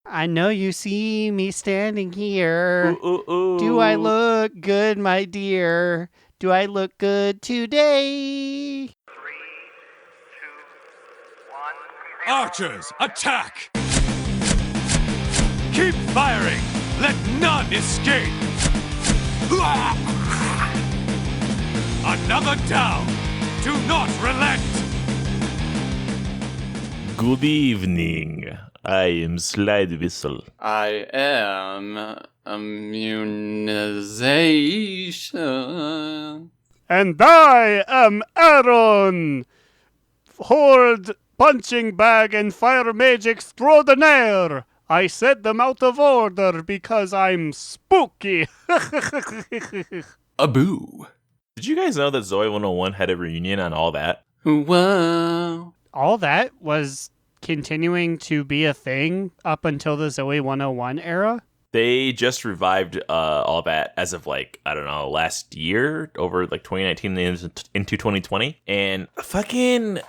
I know you see me standing here. Ooh, ooh, ooh. Do I look good, my dear? Do I look good today? 3, 2, 1. Archers, attack! Keep firing! Let none escape! Another down! Do not relent! Good evening. I am Slidewhistle. I am Immunization. And I am Aaron! Horde, punching bag, and fire mage extraordinaire! I said them out of order because I'm spooky! A boo. Did you guys know that Zoey 101 had a reunion on All That? Whoa. All that was continuing to be a thing up until the Zoey 101 era? They just revived All That as of last year, over 2019 into 2020. And fucking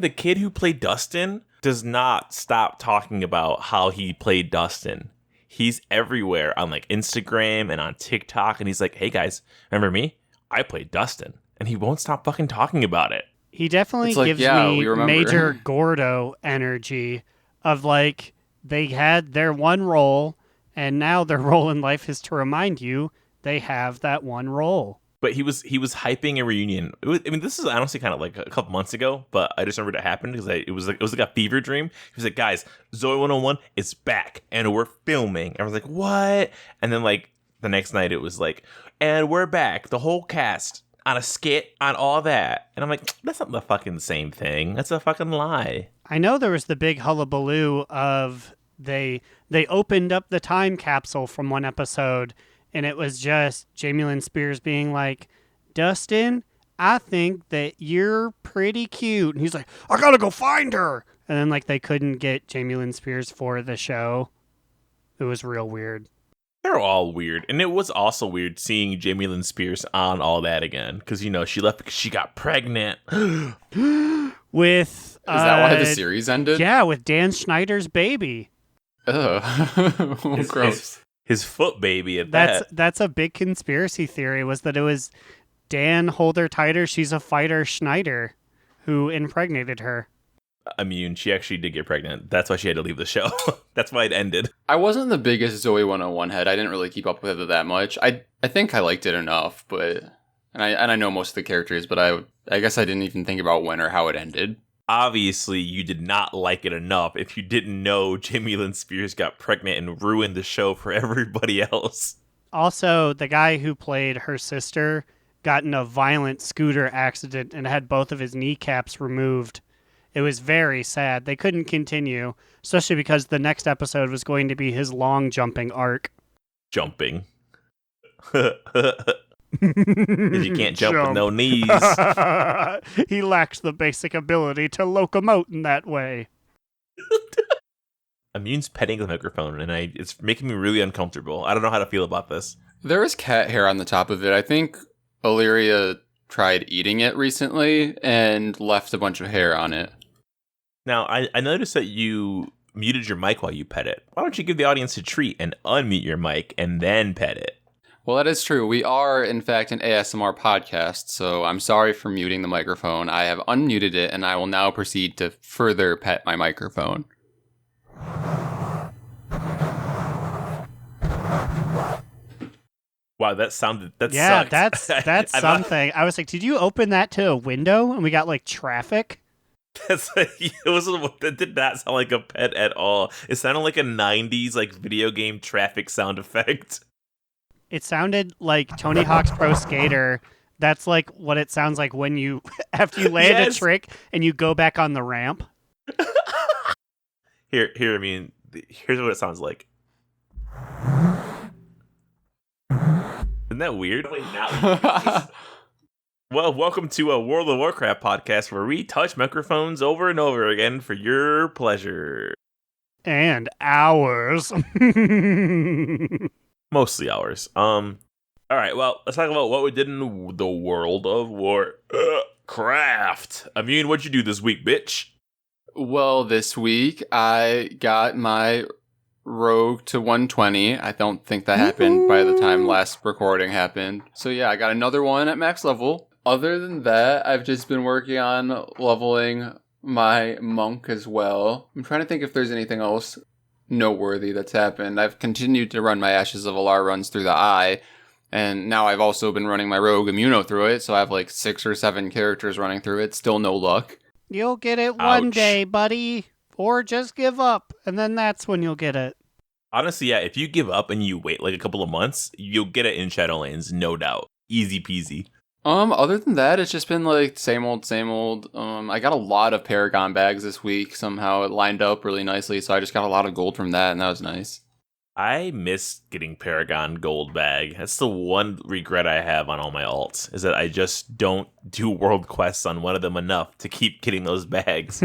the kid who played Dustin does not stop talking about how he played Dustin. He's everywhere on Instagram and on TikTok, and he's like, "Hey guys, remember me? I played Dustin." And he won't stop fucking talking about it. He definitely gives me major Gordo energy of they had their one role, and now their role in life is to remind you they have that one role. But he was hyping a reunion. This is honestly kind of a couple months ago, but I just remembered it happened because it was like a fever dream. He was like, "Guys, Zoey 101 is back, and we're filming." I was like, "What?" And then the next night, it was like, "And we're back, the whole cast on a skit on All That." And I'm like, "That's not the fucking same thing. That's a fucking lie." I know there was the big hullabaloo of they opened up the time capsule from one episode, and it was just Jamie Lynn Spears being like, "Dustin, I think that you're pretty cute." And he's like, "I gotta go find her." And then they couldn't get Jamie Lynn Spears for the show. It was real weird. They're all weird. And it was also weird seeing Jamie Lynn Spears on All That again. Because, she left because she got pregnant. With... Is that why the series ended? Yeah, with Dan Schneider's baby. Ugh. Gross. His foot baby at that. That's a big conspiracy theory, was that it was Dan Hold Her Tighter, She's a Fighter Schneider who impregnated her. She actually did get pregnant. That's why she had to leave the show. That's why it ended. I wasn't the biggest Zoey 101 head. I didn't really keep up with it that much. I think I liked it enough, but I know most of the characters, but I guess I didn't even think about when or how it ended. Obviously, you did not like it enough if you didn't know Jamie Lynn Spears got pregnant and ruined the show for everybody else. Also, the guy who played her sister got in a violent scooter accident and had both of his kneecaps removed. It was very sad. They couldn't continue, especially because the next episode was going to be his long jumping arc. Jumping. Because you can't jump with no knees. He lacks the basic ability to locomote in that way. Immune's petting the microphone, and it's making me really uncomfortable. I don't know how to feel about this. There is cat hair on the top of it. I think Illyria tried eating it recently and left a bunch of hair on it. Now, I noticed that you muted your mic while you pet it. Why don't you give the audience a treat and unmute your mic and then pet it? Well, that is true. We are, in fact, an ASMR podcast, so I'm sorry for muting the microphone. I have unmuted it, and I will now proceed to further pet my microphone. Wow, that sounded... Yeah, sucked. that's something. I was like, did you open that to a window and we got traffic? That did not sound like a pet at all. It sounded like a 90s video game traffic sound effect. It sounded like Tony Hawk's Pro Skater. That's what it sounds like when you, after you land a trick and you go back on the ramp. Here's what it sounds like. Isn't that weird? Well, welcome to a World of Warcraft podcast where we touch microphones over and over again for your pleasure. And ours. Mostly ours. All right, well, let's talk about what we did in the World of Warcraft. Immune, what'd you do this week, bitch? Well, this week I got my Rogue to 120. I don't think that happened by the time last recording happened. So yeah, I got another one at max level. Other than that, I've just been working on leveling my monk as well. I'm trying to think if there's anything else noteworthy that's happened. I've continued to run my Ashes of Alar runs through the eye, and now I've also been running my Rogue Immuno through it, so I have like 6 or 7 characters running through it. Still no luck. You'll get it one Ouch. day, buddy. Or just give up, and then that's when you'll get it. Honestly, yeah, if you give up and you wait like a couple of months, you'll get it in Shadowlands, no doubt. Easy peasy. Other than that, it's just been like same old, same old. I got a lot of Paragon bags this week. Somehow it lined up really nicely, so I just got a lot of gold from that, and that was nice. I miss getting Paragon Gold Bag. That's the one regret I have on all my alts, is that I just don't do world quests on one of them enough to keep getting those bags.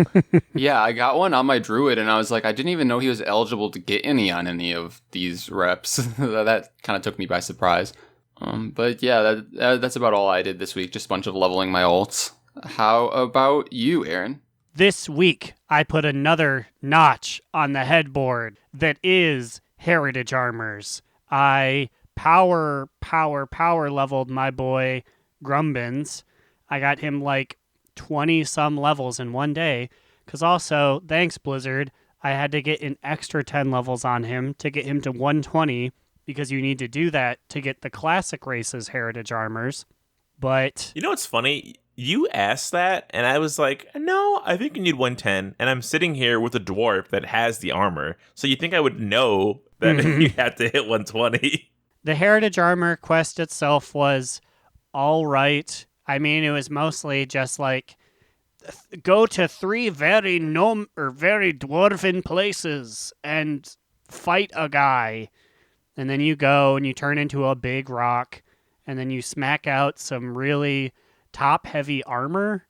Yeah, I got one on my Druid, and I was like, I didn't even know he was eligible to get any on any of these reps. That kind of took me by surprise. But yeah, that's about all I did this week. Just a bunch of leveling my alts. How about you, Aaron? This week, I put another notch on the headboard that is Heritage Armors. I power leveled my boy Grumbins. I got him like 20-some levels in one day. Because also, thanks Blizzard, I had to get an extra 10 levels on him to get him to 120, because you need to do that to get the classic races Heritage Armors. But You know what's funny? You asked that, and I was like, no, I think you need 110, and I'm sitting here with a dwarf that has the armor, so you think I would know that you had to hit 120. the Heritage Armor quest itself was all right. I mean, it was mostly just like, go to 3 very dwarven places and fight a guy. And then you go and you turn into a big rock, and then you smack out some really top-heavy armor.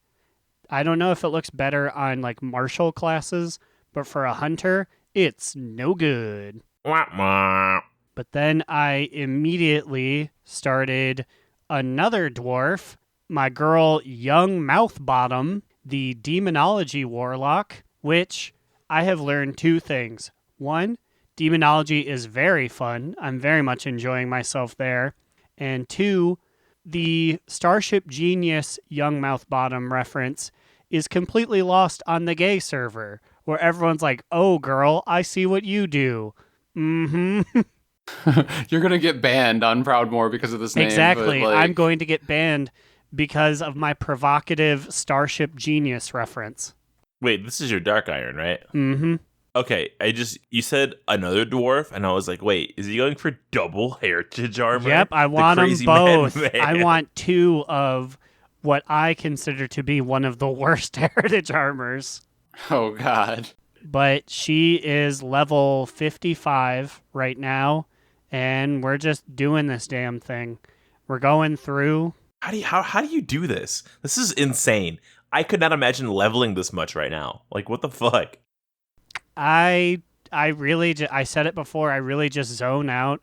I don't know if it looks better on like martial classes, but for a hunter, it's no good. Wah, wah. But then I immediately started another dwarf, my girl Young Mouthbottom, the Demonology Warlock, which I have learned 2 things. 1, Demonology is very fun. I'm very much enjoying myself there. And 2, the Starship Genius Young Mouthbottom reference is completely lost on the gay server, where everyone's like, oh, girl, I see what you do. Mm-hmm. You're gonna get banned on Proudmoore because of this name. Exactly. But, like, I'm going to get banned because of my provocative Starship Genius reference. Wait, this is your Dark Iron, right? Mm-hmm. Okay, you said another dwarf, and I was like, wait, is he going for double heritage armor? Yep, I The want them crazy both. madman. I want 2 of what I consider to be one of the worst heritage armors. Oh God. But she is level 55 right now, and we're just doing this damn thing. We're going through. How do you do this? This is insane. I could not imagine leveling this much right now. Like, what the fuck? I said it before, I really just zone out.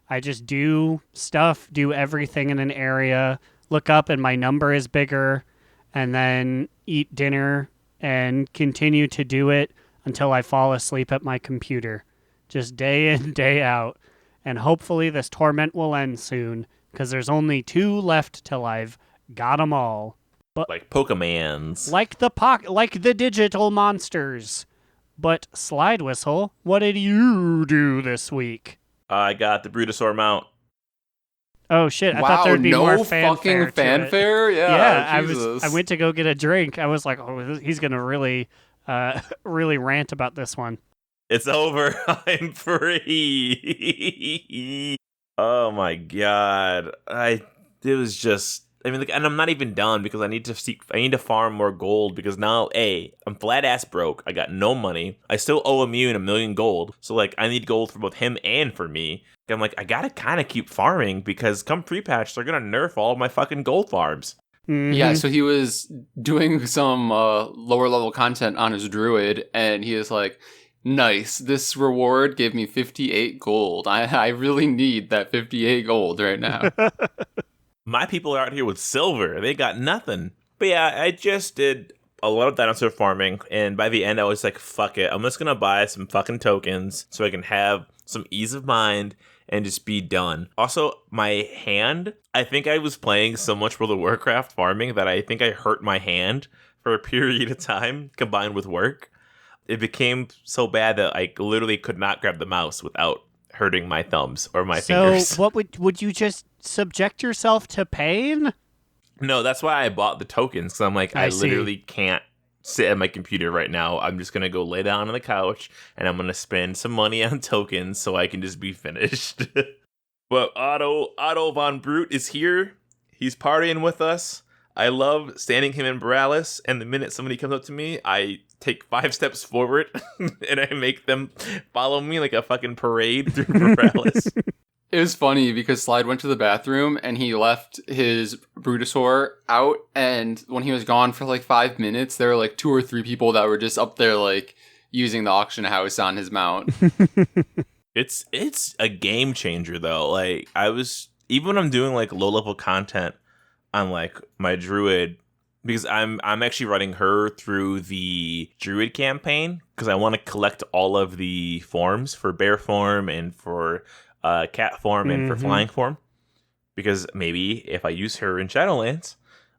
I just do stuff, do everything in an area, look up and my number is bigger, and then eat dinner and continue to do it until I fall asleep at my computer. Just day in, day out. And hopefully this torment will end soon, because there's only 2 left till I've got them all. But Like Pokemans. like the digital monsters. But Slidewhistle, what did you do this week? I got the Brutosaur mount. Oh shit! I wow, thought there'd be no more fucking to it. fanfare. Yeah, Jesus. I went to go get a drink. I was like, oh, he's gonna really rant about this one. It's over. I'm free. Oh my god. It was just, I mean, like, and I'm not even done because I need to farm more gold, because now, I'm flat ass broke. I got no money. I still owe Immune 1 million gold. So like, I need gold for both him and for me. I'm like, I gotta kind of keep farming, because come pre-patch, they're gonna nerf all of my fucking gold farms. Mhm. Yeah, so he was doing some lower level content on his druid, and he is like, nice, this reward gave me 58 gold. I really need that 58 gold right now. My people are out here with silver. They got nothing. But yeah, I just did a lot of dinosaur farming, and by the end I was like, fuck it, I'm just gonna buy some fucking tokens so I can have some ease of mind and just be done. Also, my hand, I think I was playing so much World of Warcraft farming that I think I hurt my hand for a period of time combined with work. It became so bad that I literally could not grab the mouse without hurting my thumbs or my fingers. So what would you just subject yourself to pain? No, that's why I bought the tokens. So I'm like, I see. literally can't sit at my computer right now. I'm just going to go lay down on the couch and I'm going to spend some money on tokens so I can just be finished. But Otto von Brute is here. He's partying with us. I love standing him in Borealis, and the minute somebody comes up to me, I take 5 steps forward and I make them follow me like a fucking parade through Borealis. It was funny because Slide went to the bathroom and he left his Brutosaur out, and when he was gone for like 5 minutes, there were like 2 or 3 people that were just up there like using the auction house on his mount. It's a game changer though. Like even when I'm doing like low level content on like my druid, because I'm actually running her through the druid campaign because I want to collect all of the forms for bear form and for cat form and for flying form, because maybe if I use her in Shadowlands,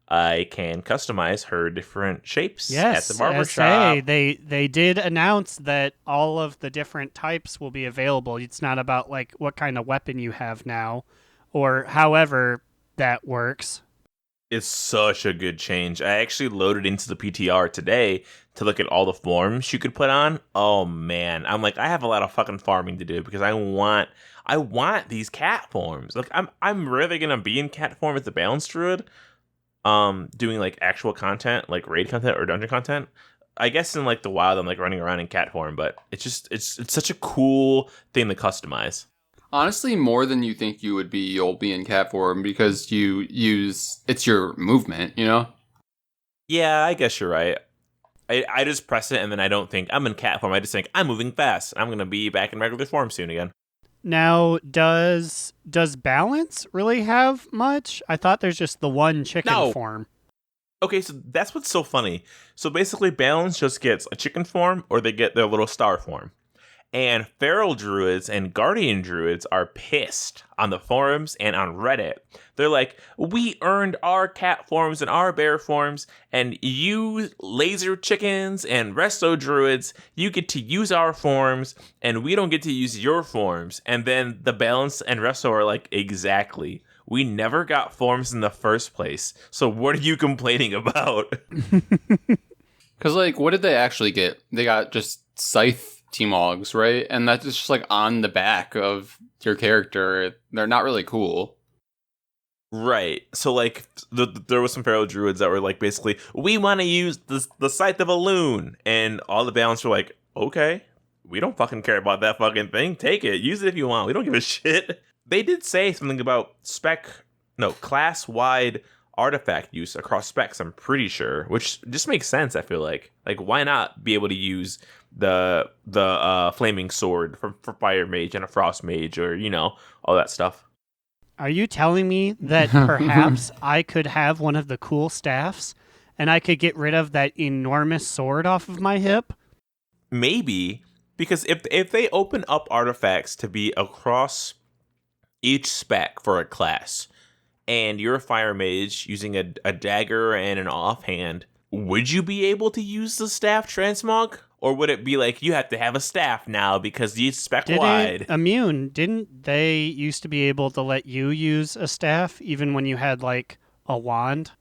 I can customize her different shapes at the barber shop. They did announce that all of the different types will be available. It's not about like what kind of weapon you have now, or however that works. It's such a good change. I actually loaded into the PTR today to look at all the forms you could put on. Oh man, I'm like, I have a lot of fucking farming to do because I want these cat forms. Like I'm really gonna be in cat form as the balanced druid, doing like actual content, like raid content or dungeon content. I guess in like the wild, I'm like running around in cat form, but it's such a cool thing to customize. Honestly, more than you think you would be, you'll be in cat form because it's your movement, you know? Yeah, I guess you're right. I just press it and then I don't think I'm in cat form. I just think I'm moving fast. I'm going to be back in regular form soon again. Now, does balance really have much? I thought there's just the one chicken form. Okay, so that's what's so funny. So basically, balance just gets a chicken form or they get their little star form. And feral druids and guardian druids are pissed on the forums and on Reddit. They're like, we earned our cat forms and our bear forms, and you laser chickens and resto druids, you get to use our forms, and we don't get to use your forms. And then the balance and resto are like, exactly. We never got forms in the first place. So what are you complaining about? Because, like, what did they actually get? They got just scythe T-Mogs, right? And that's just like on the back of your character. They're not really cool. Right. So like there was some feral druids that were like, basically, we want to use the scythe of a loon, and all the balance were like, okay, we don't fucking care about that fucking thing. Take it. Use it if you want. We don't give a shit. They did say something about class-wide artifact use across specs, I'm pretty sure, which just makes sense. I feel like why not be able to use the flaming sword for fire mage and a frost mage, or all that stuff. Are you telling me that perhaps I could have one of the cool staffs and I could get rid of that enormous sword off of my hip? Maybe, because if they open up artifacts to be across each spec for a class, and you're a fire mage using a dagger and an offhand, would you be able to use the staff transmog? Or would it be like, you have to have a staff now because it's spec-wide? Didn't they used to be able to let you use a staff even when you had, like, a wand?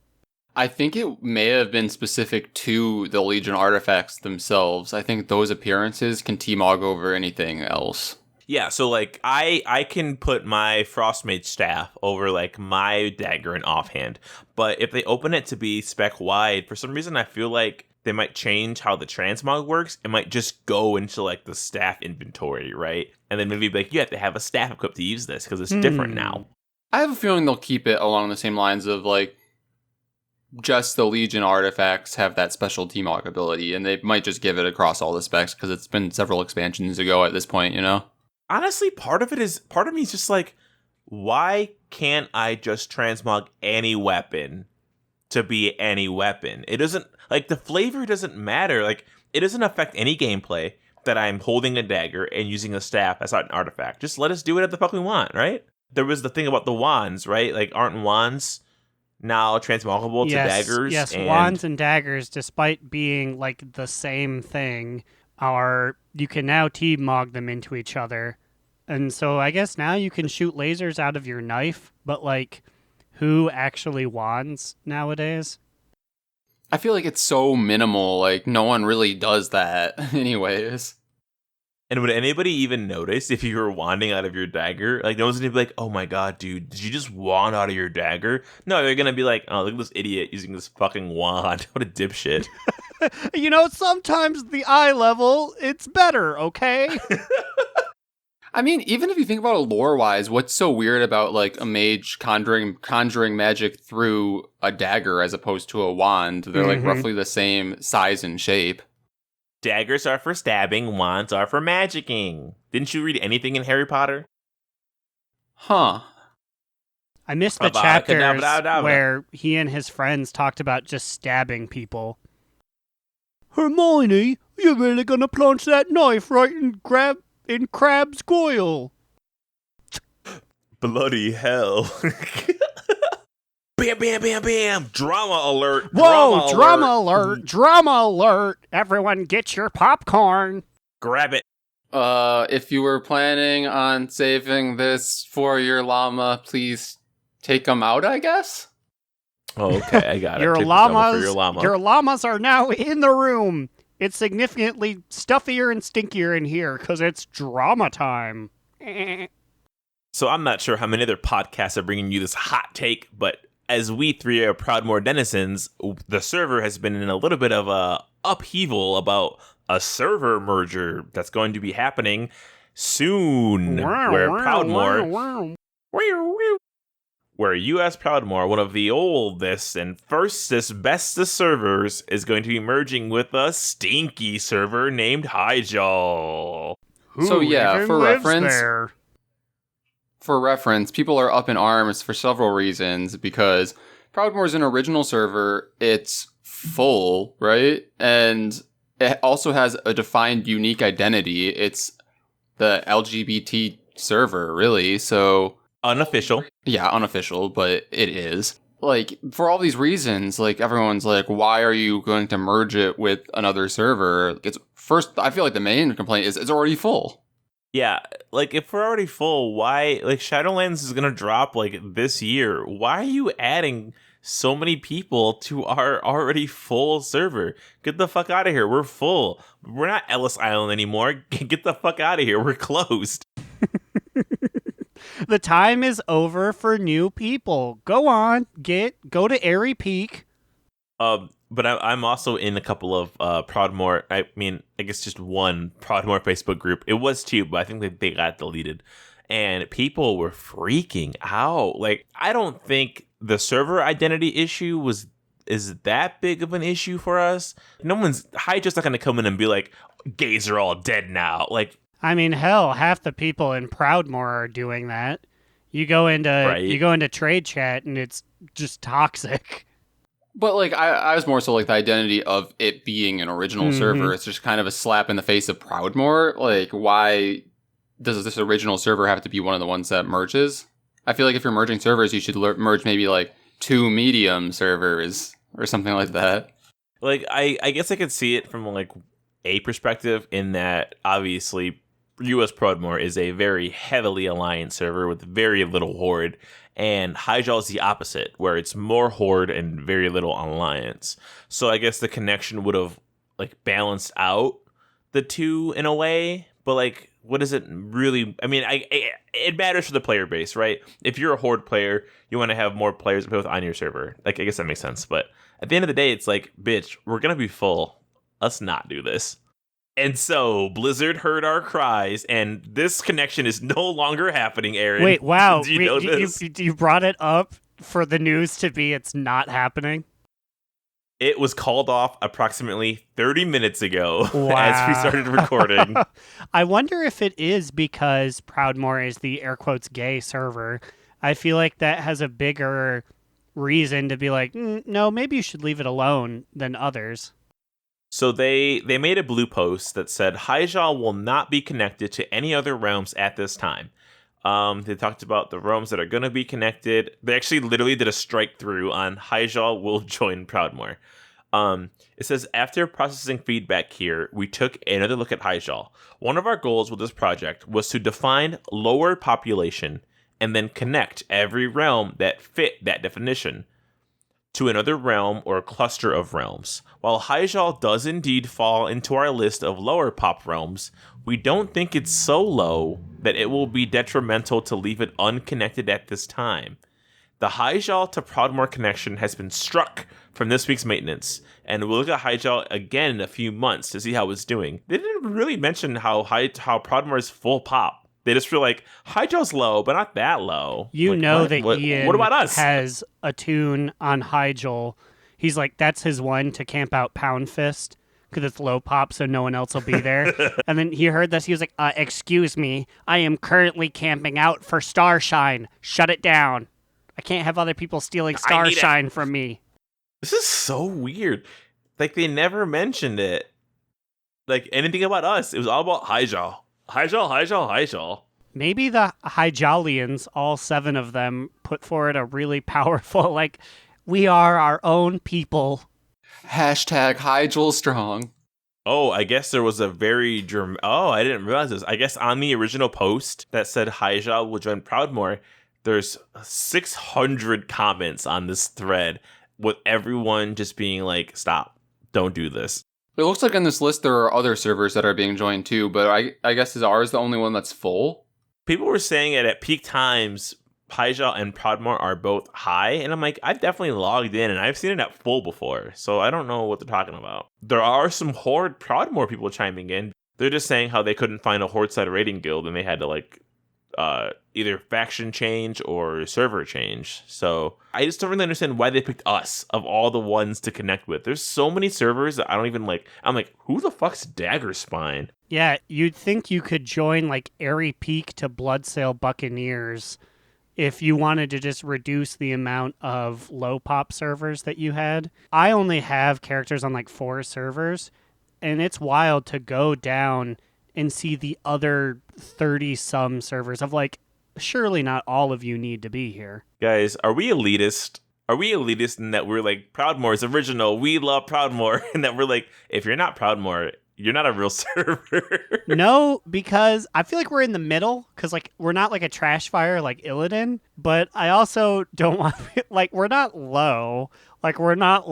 I think it may have been specific to the Legion artifacts themselves. I think those appearances can T-Mog over anything else. Yeah, so, like, I can put my Frostmage staff over, like, my dagger and offhand. But if they open it to be spec-wide, for some reason I feel like they might change how the transmog works. It might just go into, like, the staff inventory, right? And then maybe be like, you have to have a staff equipped to use this because it's different now. I have a feeling they'll keep it along the same lines of, like, just the Legion artifacts have that special T-Mog ability, and they might just give it across all the specs because it's been several expansions ago at this point, Honestly, part of me is just like, why can't I just transmog any weapon to be any weapon. It doesn't, like, the flavor doesn't matter. Like, it doesn't affect any gameplay that I'm holding a dagger and using a staff as not an artifact. Just let us do it at the fuck we want, right? There was the thing about the wands, right? Like, aren't wands now transmogable to daggers? Yes, wands and daggers, despite being like the same thing, you can now T-mog them into each other. And so I guess now you can shoot lasers out of your knife, but like, who actually wands nowadays? I feel like it's so minimal, like no one really does that anyways. And would anybody even notice if you were wanding out of your dagger? Like, no one's gonna be like, oh my god, dude, did you just wand out of your dagger? No, they're gonna be like, oh, look at this idiot using this fucking wand. What a dipshit. Sometimes the eye level, it's better, okay? I mean, even if you think about it lore-wise, what's so weird about, like, a mage conjuring magic through a dagger as opposed to a wand? They're, like, roughly the same size and shape. Daggers are for stabbing, wands are for magicking. Didn't you read anything in Harry Potter? Huh. I missed the chapters where he and his friends talked about just stabbing people. Hermione, you're really gonna plunge that knife right in Crab's goyle. Bloody hell. Bam, bam, bam, bam. Drama alert. Whoa, drama alert. Drama alert. Everyone get your popcorn. Grab it. If you were planning on saving this for your llama, please take them out, I guess? Oh, okay, I got it. Your llamas are now in the room. It's significantly stuffier and stinkier in here because it's drama time. So I'm not sure how many other podcasts are bringing you this hot take, but as we three are Proudmoore denizens, the server has been in a little bit of a upheaval about a server merger that's going to be happening soon, where Proudmoore, where US Proudmoore, one of the oldest and firstest, bestest servers, is going to be merging with a stinky server named Hyjal. So yeah, for reference, people are up in arms for several reasons, because Proudmoore's an original server, it's full, right? And it also has a defined unique identity. It's the LGBT server, really, so... Unofficial. Yeah, unofficial, but it is. Like, for all these reasons, like, everyone's like, why are you going to merge it with another server? I feel like the main complaint is it's already full. Yeah, like, if we're already full, why, like, Shadowlands is gonna drop, like, this year. Why are you adding so many people to our already full server? Get the fuck out of here. We're full. We're not Ellis Island anymore. Get the fuck out of here. We're closed. The time is over for new people. Go on, go to Airy Peak. But I'm also in a couple of Proudmoore. I mean, I guess just one Proudmoore Facebook group. It was two, but I think they got deleted. And people were freaking out. Like, I don't think the server identity issue is that big of an issue for us. Hyjal's not going to come in and be like, gays are all dead now. Like, I mean, hell, half the people in Proudmoore are doing that. You go into trade chat and it's just toxic. But, like, I was more so, like, the identity of it being an original server. It's just kind of a slap in the face of Proudmoore. Like, why does this original server have to be one of the ones that merges? I feel like if you're merging servers, you should merge maybe, like, 2 medium servers or something like that. Like, I guess I could see it from, like, a perspective in that, obviously, US Proudmoore is a very heavily alliance server with very little horde. And Hyjal is the opposite, where it's more horde and very little alliance. So I guess the connection would have, like, balanced out the two in a way. But, like, what does it really... I mean, it matters for the player base, right? If you're a horde player, you want to have more players to play with on your server. Like, I guess that makes sense. But at the end of the day, it's like, bitch, we're going to be full. Let's not do this. And so Blizzard heard our cries, and this connection is no longer happening, Aaron. Wait, wow. Do you know this? You brought it up for the news to be it's not happening? It was called off approximately 30 minutes ago wow. as we started recording. I wonder if it is because Proudmoore is the air quotes gay server. I feel like that has a bigger reason to be like, no, maybe you should leave it alone than others. So they made a blue post that said Hyjal will not be connected to any other realms at this time. They talked about the realms that are going to be connected. They actually literally did a strike through on Hyjal will join Proudmoore. It says, after processing feedback here, we took another look at Hyjal. One of our goals with this project was to define lower population and then connect every realm that fit that definition to another realm or cluster of realms. While Hyjal does indeed fall into our list of lower pop realms, we don't think it's so low that it will be detrimental to leave it unconnected at this time. The Hyjal to Proudmoore connection has been struck from this week's maintenance, and we'll look at Hyjal again in a few months to see how it's doing. They didn't really mention how Proudmoore is full pop. They just feel like Hyjal's low, but not that low. You know that what, Ian what about us? has a tune on Hyjal. He's like, that's his one to camp out Pound Fist because it's low pop, so no one else will be there. And then he heard this. He was like, excuse me, I am currently camping out for Starshine. Shut it down. I can't have other people stealing Starshine from me. This is so weird. Like, they never mentioned it. Like, anything about us. It was all about Hyjal. Hyjal. Maybe the Hyjalians, all 7 of them, put forward a really powerful, like, we are our own people. Hashtag Hyjal strong. Oh, I guess there was a very I didn't realize this. I guess on the original post that said Hyjal will join Proudmoore, there's 600 comments on this thread with everyone just being like, stop, don't do this. It looks like in this list there are other servers that are being joined too, but I guess is ours the only one that's full? People were saying it at peak times, Hyjal and Proudmoore are both high, and I'm like, I've definitely logged in, and I've seen it at full before, so I don't know what they're talking about. There are some Horde Proudmoore people chiming in. They're just saying how they couldn't find a Horde-side raiding guild, and they had to, either faction change or server change. So I just don't really understand why they picked us of all the ones to connect with. There's so many servers that I don't even like. I'm like, who the fuck's Dagger Spine? Yeah, you'd think you could join like Airy Peak to Bloodsail Buccaneers if you wanted to just reduce the amount of low pop servers that you had. I only have characters on like 4 servers, and it's wild to go down and see the other 30-some servers of like, surely not all of you need to be here. Guys, are we elitist? Are we elitist in that we're like, Proudmoore's original, we love Proudmoore, and that we're like, if you're not Proudmoore, you're not a real server? No, because I feel like we're in the middle, because like we're not like a trash fire like Illidan, but I also don't want, like, we're not low, like we're not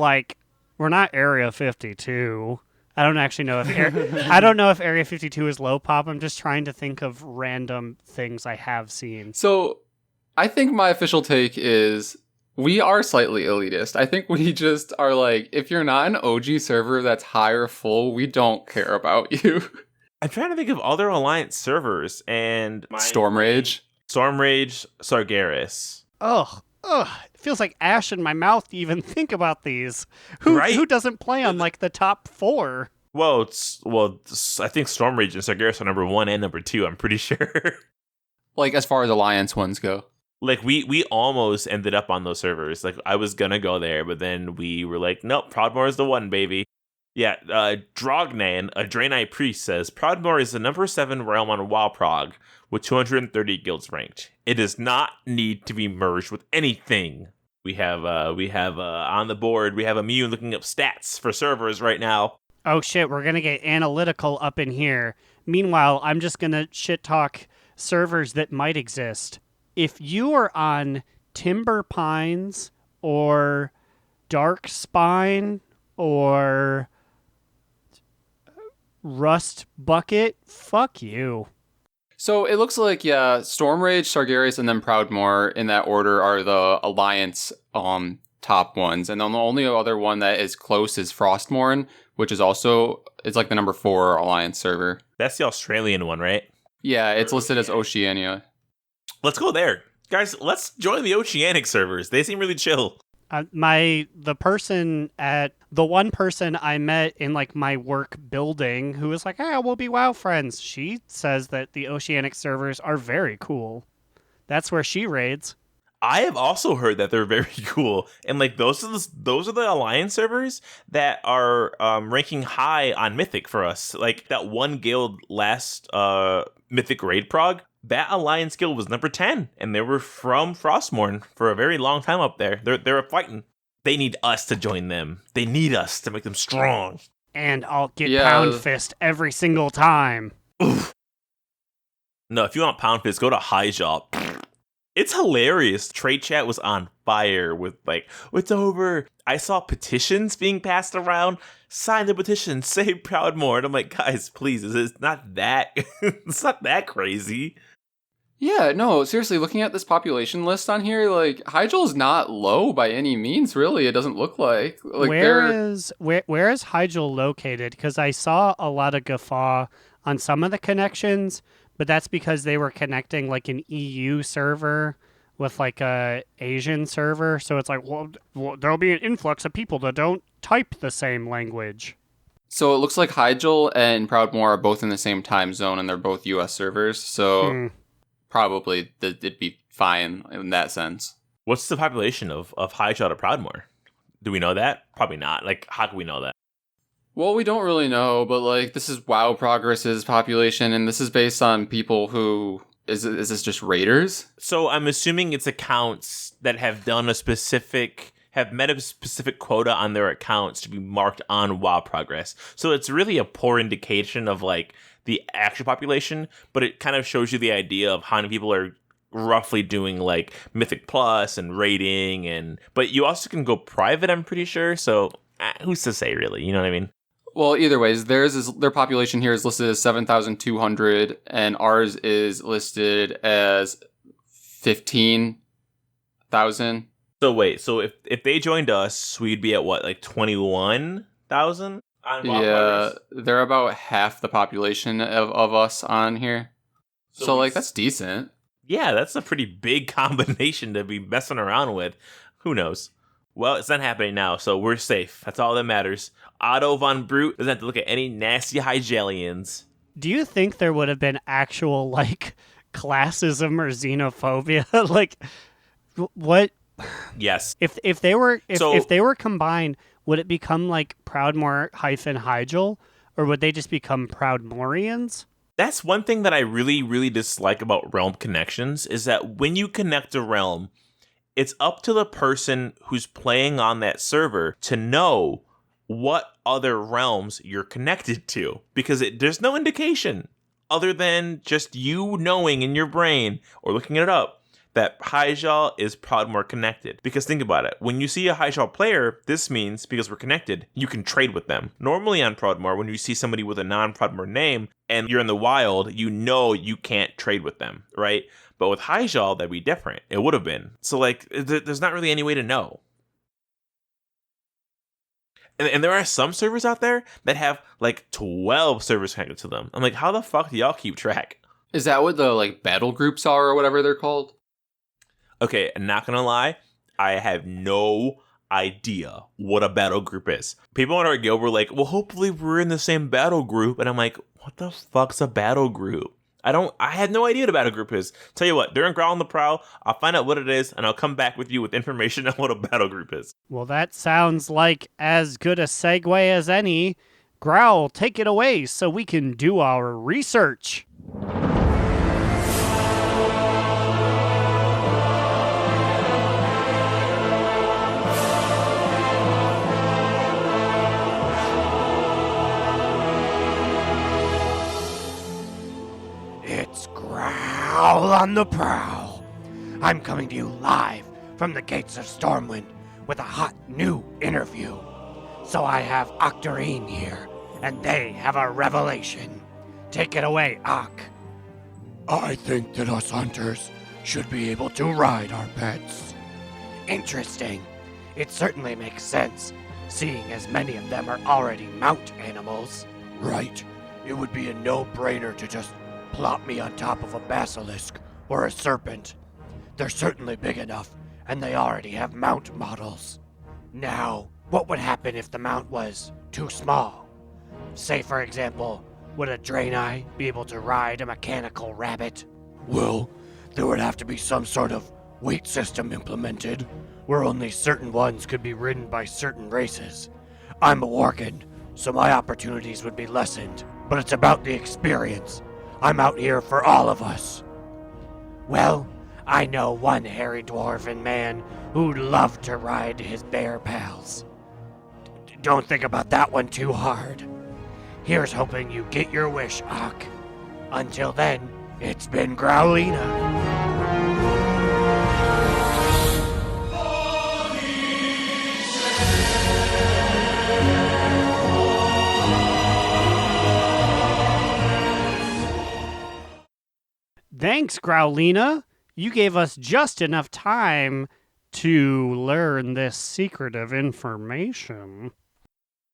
Area 52. I don't actually know if I don't know if Area 52 is low pop. I'm just trying to think of random things I have seen. So I think my official take is we are slightly elitist. I think we just are like, if you're not an OG server that's high or full, we don't care about you. I'm trying to think of other Alliance servers, and Stormrage, Sargeras. Ugh. It feels like ash in my mouth to even think about these. Who doesn't play on like the top 4? Well, I think Stormrage and Sargeras are number 1 and number 2. I'm pretty sure. Like as far as Alliance ones go. Like we almost ended up on those servers. Like I was gonna go there, but then we were like, nope, Proudmoore is the one, baby. Yeah, Drognan, a Draenei priest, says Proudmoore is the number 7 realm on WoWprog with 230 guilds ranked. It does not need to be merged with anything. We have on the board, we have Immune looking up stats for servers right now. Oh shit, we're gonna get analytical up in here. Meanwhile, I'm just gonna shit talk servers that might exist. If you are on Timber Pines or Dark Spine or Rust Bucket, fuck you. So it looks like, yeah, Stormrage, Sargeras, and then Proudmoore in that order are the Alliance top ones. And then the only other one that is close is Frostmourne, which is also, it's like the number 4 Alliance server. That's the Australian one, right? Yeah, it's listed as Oceania. Let's go there. Guys, let's join the Oceanic servers. They seem really chill. The one person I met in like my work building who was like, hey, we'll be WoW friends. She says that the Oceanic servers are very cool. That's where she raids. I have also heard that they're very cool, and like those are the Alliance servers that are ranking high on Mythic for us. Like that one guild last Mythic raid prog, that Alliance guild was number 10, and they were from Frostmourne for a very long time up there. They're fighting. They need us to join them. They need us to make them strong. And I'll get Pound Fist every single time. Oof. No, if you want Pound Fist, go to Hyjal. It's hilarious. Trade chat was on fire with like, it's over. I saw petitions being passed around. Sign the petition, save Proudmoore. And I'm like, guys, please, it's not that it's not that crazy. Yeah, no, seriously, looking at this population list on here, like Hyjal is not low by any means, really. It doesn't look like where is Hyjal located? Because I saw a lot of guffaw on some of the connections, but that's because they were connecting like an EU server with like a Asian server. So it's like, well, there'll be an influx of people that don't type the same language. So it looks like Hyjal and Proudmoore are both in the same time zone, and they're both US servers. So probably it'd be fine in that sense. What's the population of Hyjal to Proudmoore? Do we know that? Probably not. Like, how can we know that? Well, we don't really know, but like this is WoW Progress's population, and this is based on people who is this just raiders? So I'm assuming it's accounts that have met a specific quota on their accounts to be marked on WoW Progress. So it's really a poor indication of like the actual population, but it kind of shows you the idea of how many people are roughly doing like Mythic Plus and raiding, but you also can go private, I'm pretty sure. So who's to say, really? You know what I mean? Well, either ways, their population here is listed as 7,200, and ours is listed as 15,000. So wait, so if they joined us, we'd be at what, like 21,000? Yeah, they're about half the population of us on here. So like, that's decent. Yeah, that's a pretty big combination to be messing around with. Who knows? Well, it's not happening now, so we're safe. That's all that matters. Otto von Brute doesn't have to look at any nasty Hyjalians. Do you think there would have been actual, like, classism or xenophobia? Like, what? Yes. If they were combined, would it become like Proudmoore Hyjal, or would they just become Proudmoorians? That's one thing that I really, really dislike about realm connections, is that when you connect a realm, it's up to the person who's playing on that server to know what other realms you're connected to, because there's no indication other than just you knowing in your brain or looking it up that Hyjal is Proudmoore connected. Because think about it, when you see a Hyjal player, this means, because we're connected, you can trade with them. Normally on Proudmoore, when you see somebody with a non-Proudmoore name and you're in the wild, you know you can't trade with them, right? But with Hyjal, that'd be different. It would have been. So like, there's not really any way to know. And there are some servers out there that have like 12 servers connected to them. I'm like, how the fuck do y'all keep track? Is that what the like battle groups are or whatever they're called? Okay, I'm not gonna lie, I have no idea what a battle group is. People in our guild were like, well, hopefully we're in the same battle group. And I'm like, what the fuck's a battle group? I had no idea what a battle group is. Tell you what, during Growl on the Prowl, I'll find out what it is, and I'll come back with you with information on what a battle group is. Well, that sounds like as good a segue as any. Growl, take it away so we can do our research. It's Growl on the Prowl. I'm coming to you live from the gates of Stormwind with a hot new interview. So I have Octarine here, and they have a revelation. Take it away, Ock. I think that us hunters should be able to ride our pets. Interesting. It certainly makes sense, seeing as many of them are already mount animals. Right. It would be a no-brainer to just plop me on top of a basilisk or a serpent. They're certainly big enough, and they already have mount models. Now, what would happen if the mount was too small? Say, for example, would a Draenei be able to ride a mechanical rabbit? Well, there would have to be some sort of weight system implemented, where only certain ones could be ridden by certain races. I'm a Worgen, so my opportunities would be lessened, but it's about the experience. I'm out here for all of us. Well, I know one hairy dwarven man who'd love to ride his bear pals. Don't think about that one too hard. Here's hoping you get your wish, Ock. Until then, it's been Growliina. Thanks, Growliina. You gave us just enough time to learn this secretive information.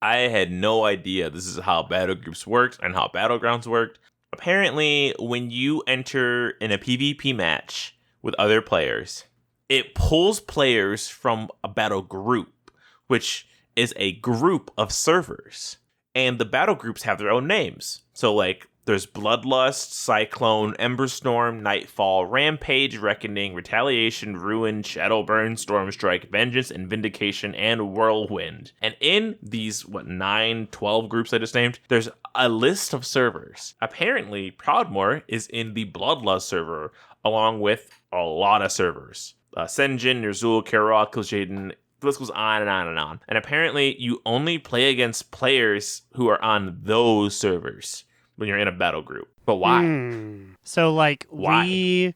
I had no idea this is how battle groups worked and how battlegrounds worked. Apparently, when you enter in a PvP match with other players, it pulls players from a battle group, which is a group of servers. And the battle groups have their own names. So, like, there's Bloodlust, Cyclone, Emberstorm, Nightfall, Rampage, Reckoning, Retaliation, Ruin, Shadowburn, Stormstrike, Vengeance, and Vindication, and Whirlwind. And in these, 12 groups I just named, there's a list of servers. Apparently, Proudmoore is in the Bloodlust server, along with a lot of servers. Senjin, Nerzul, Karok, Kil'jaeden, the list goes on and on and on. And apparently, you only play against players who are on those servers when you're in a battle group. But why? So, like, Why? we,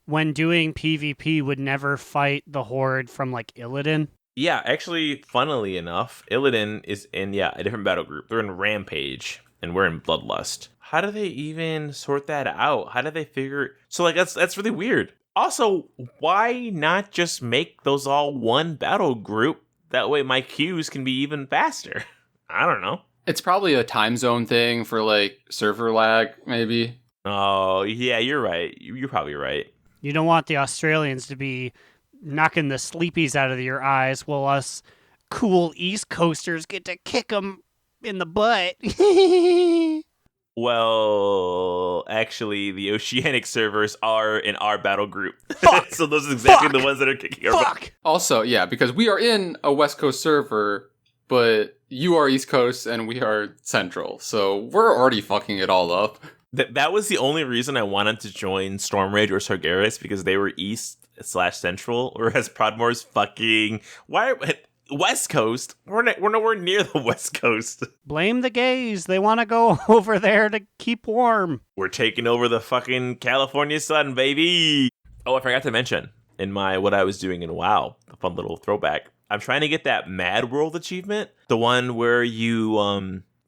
when doing PvP, would never fight the Horde from, like, Illidan? Yeah, actually, funnily enough, Illidan is in, a different battle group. They're in Rampage, and we're in Bloodlust. How do they even sort that out? How do they figure... So, like, that's really weird. Also, why not just make those all one battle group? That way my queues can be even faster. I don't know. It's probably a time zone thing for, like, server lag, maybe. Oh, yeah, you're right. You're probably right. You don't want the Australians to be knocking the sleepies out of your eyes while us cool East Coasters get to kick them in the butt. Well, actually, the Oceanic servers are in our battle group. Fuck! So those are exactly Fuck! the ones that are kicking our butt. Fuck! Also, yeah, because we are in a West Coast server, but you are East Coast and we are Central. So we're already fucking it all up. That was the only reason I wanted to join Stormrage or Sargeras, because they were East/Central, whereas Proudmoore's fucking... West Coast? We're nowhere near the West Coast. Blame the gays. They want to go over there to keep warm. We're taking over the fucking California sun, baby. Oh, I forgot to mention, in my what I was doing in WoW, a fun little throwback, I'm trying to get that Mad World achievement, the one where you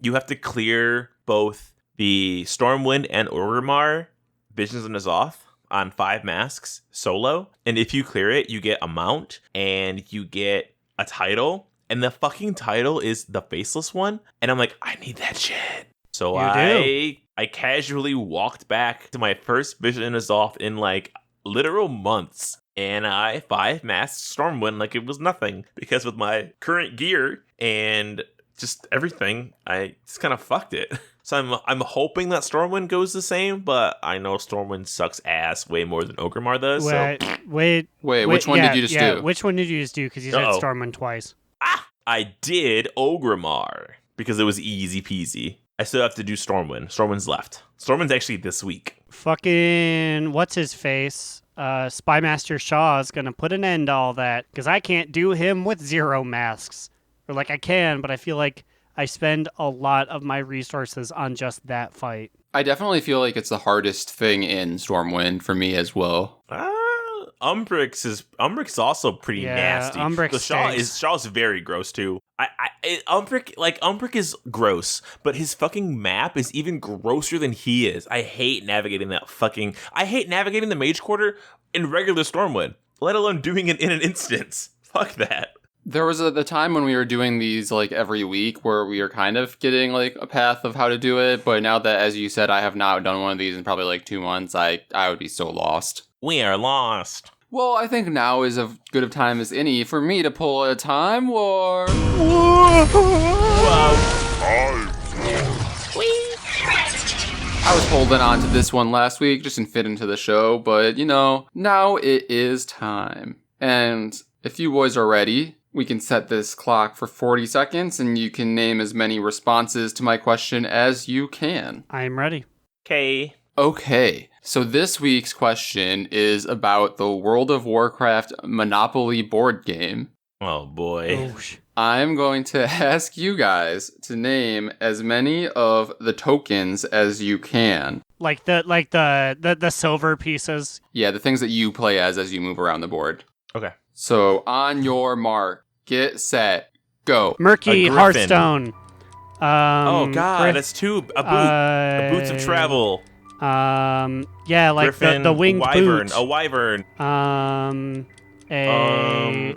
have to clear both the Stormwind and Orgrimmar Visions of N'Zoth on 5 masks solo, and if you clear it, you get a mount and you get a title, and the fucking title is the Faceless one, and I'm like, I need that shit. So I casually walked back to my first Vision of N'Zoth in like literal months, and I 5 masked Stormwind like it was nothing, because with my current gear and just everything, I just kind of fucked it. So I'm hoping that Stormwind goes the same, but I know Stormwind sucks ass way more than Orgrimmar does. Wait, which one did you just do? Which one did you just do? Because you said Stormwind twice. I did Orgrimmar because it was easy peasy. I still have to do Stormwind. Stormwind's left. Stormwind's actually this week. Fucking, what's his face? Spymaster Shaw is going to put an end to all that, because I can't do him with 0 masks. Or like I can, but I feel like I spend a lot of my resources on just that fight. I definitely feel like it's the hardest thing in Stormwind for me as well. Umbric's also pretty nasty. Umbric Shaw's very gross too. Umbric is gross, but his fucking map is even grosser than he is. I hate navigating the Mage Quarter in regular Stormwind, let alone doing it in an instance. Fuck that. There was the time when we were doing these like every week where we were kind of getting like a path of how to do it. But now that, as you said, I have not done one of these in probably like 2 months, I would be so lost. We are lost. Well, I think now is as good of time as any for me to pull a Time Warp. Whoa. I was holding on to this one last week, just didn't fit into the show, but now it is time. And if you boys are ready, we can set this clock for 40 seconds and you can name as many responses to my question as you can. I'm ready. Okay, so this week's question is about the World of Warcraft Monopoly board game. Oh boy. I'm going to ask you guys to name as many of the tokens as you can. Like the silver pieces. Yeah, the things that you play as you move around the board. Okay. So on your mark, get set, go. Murky A griffin. Hearthstone. Oh god, that's two. A boot. A boots of travel. Yeah, like Griffin, the winged wyvern. boot. A wyvern. A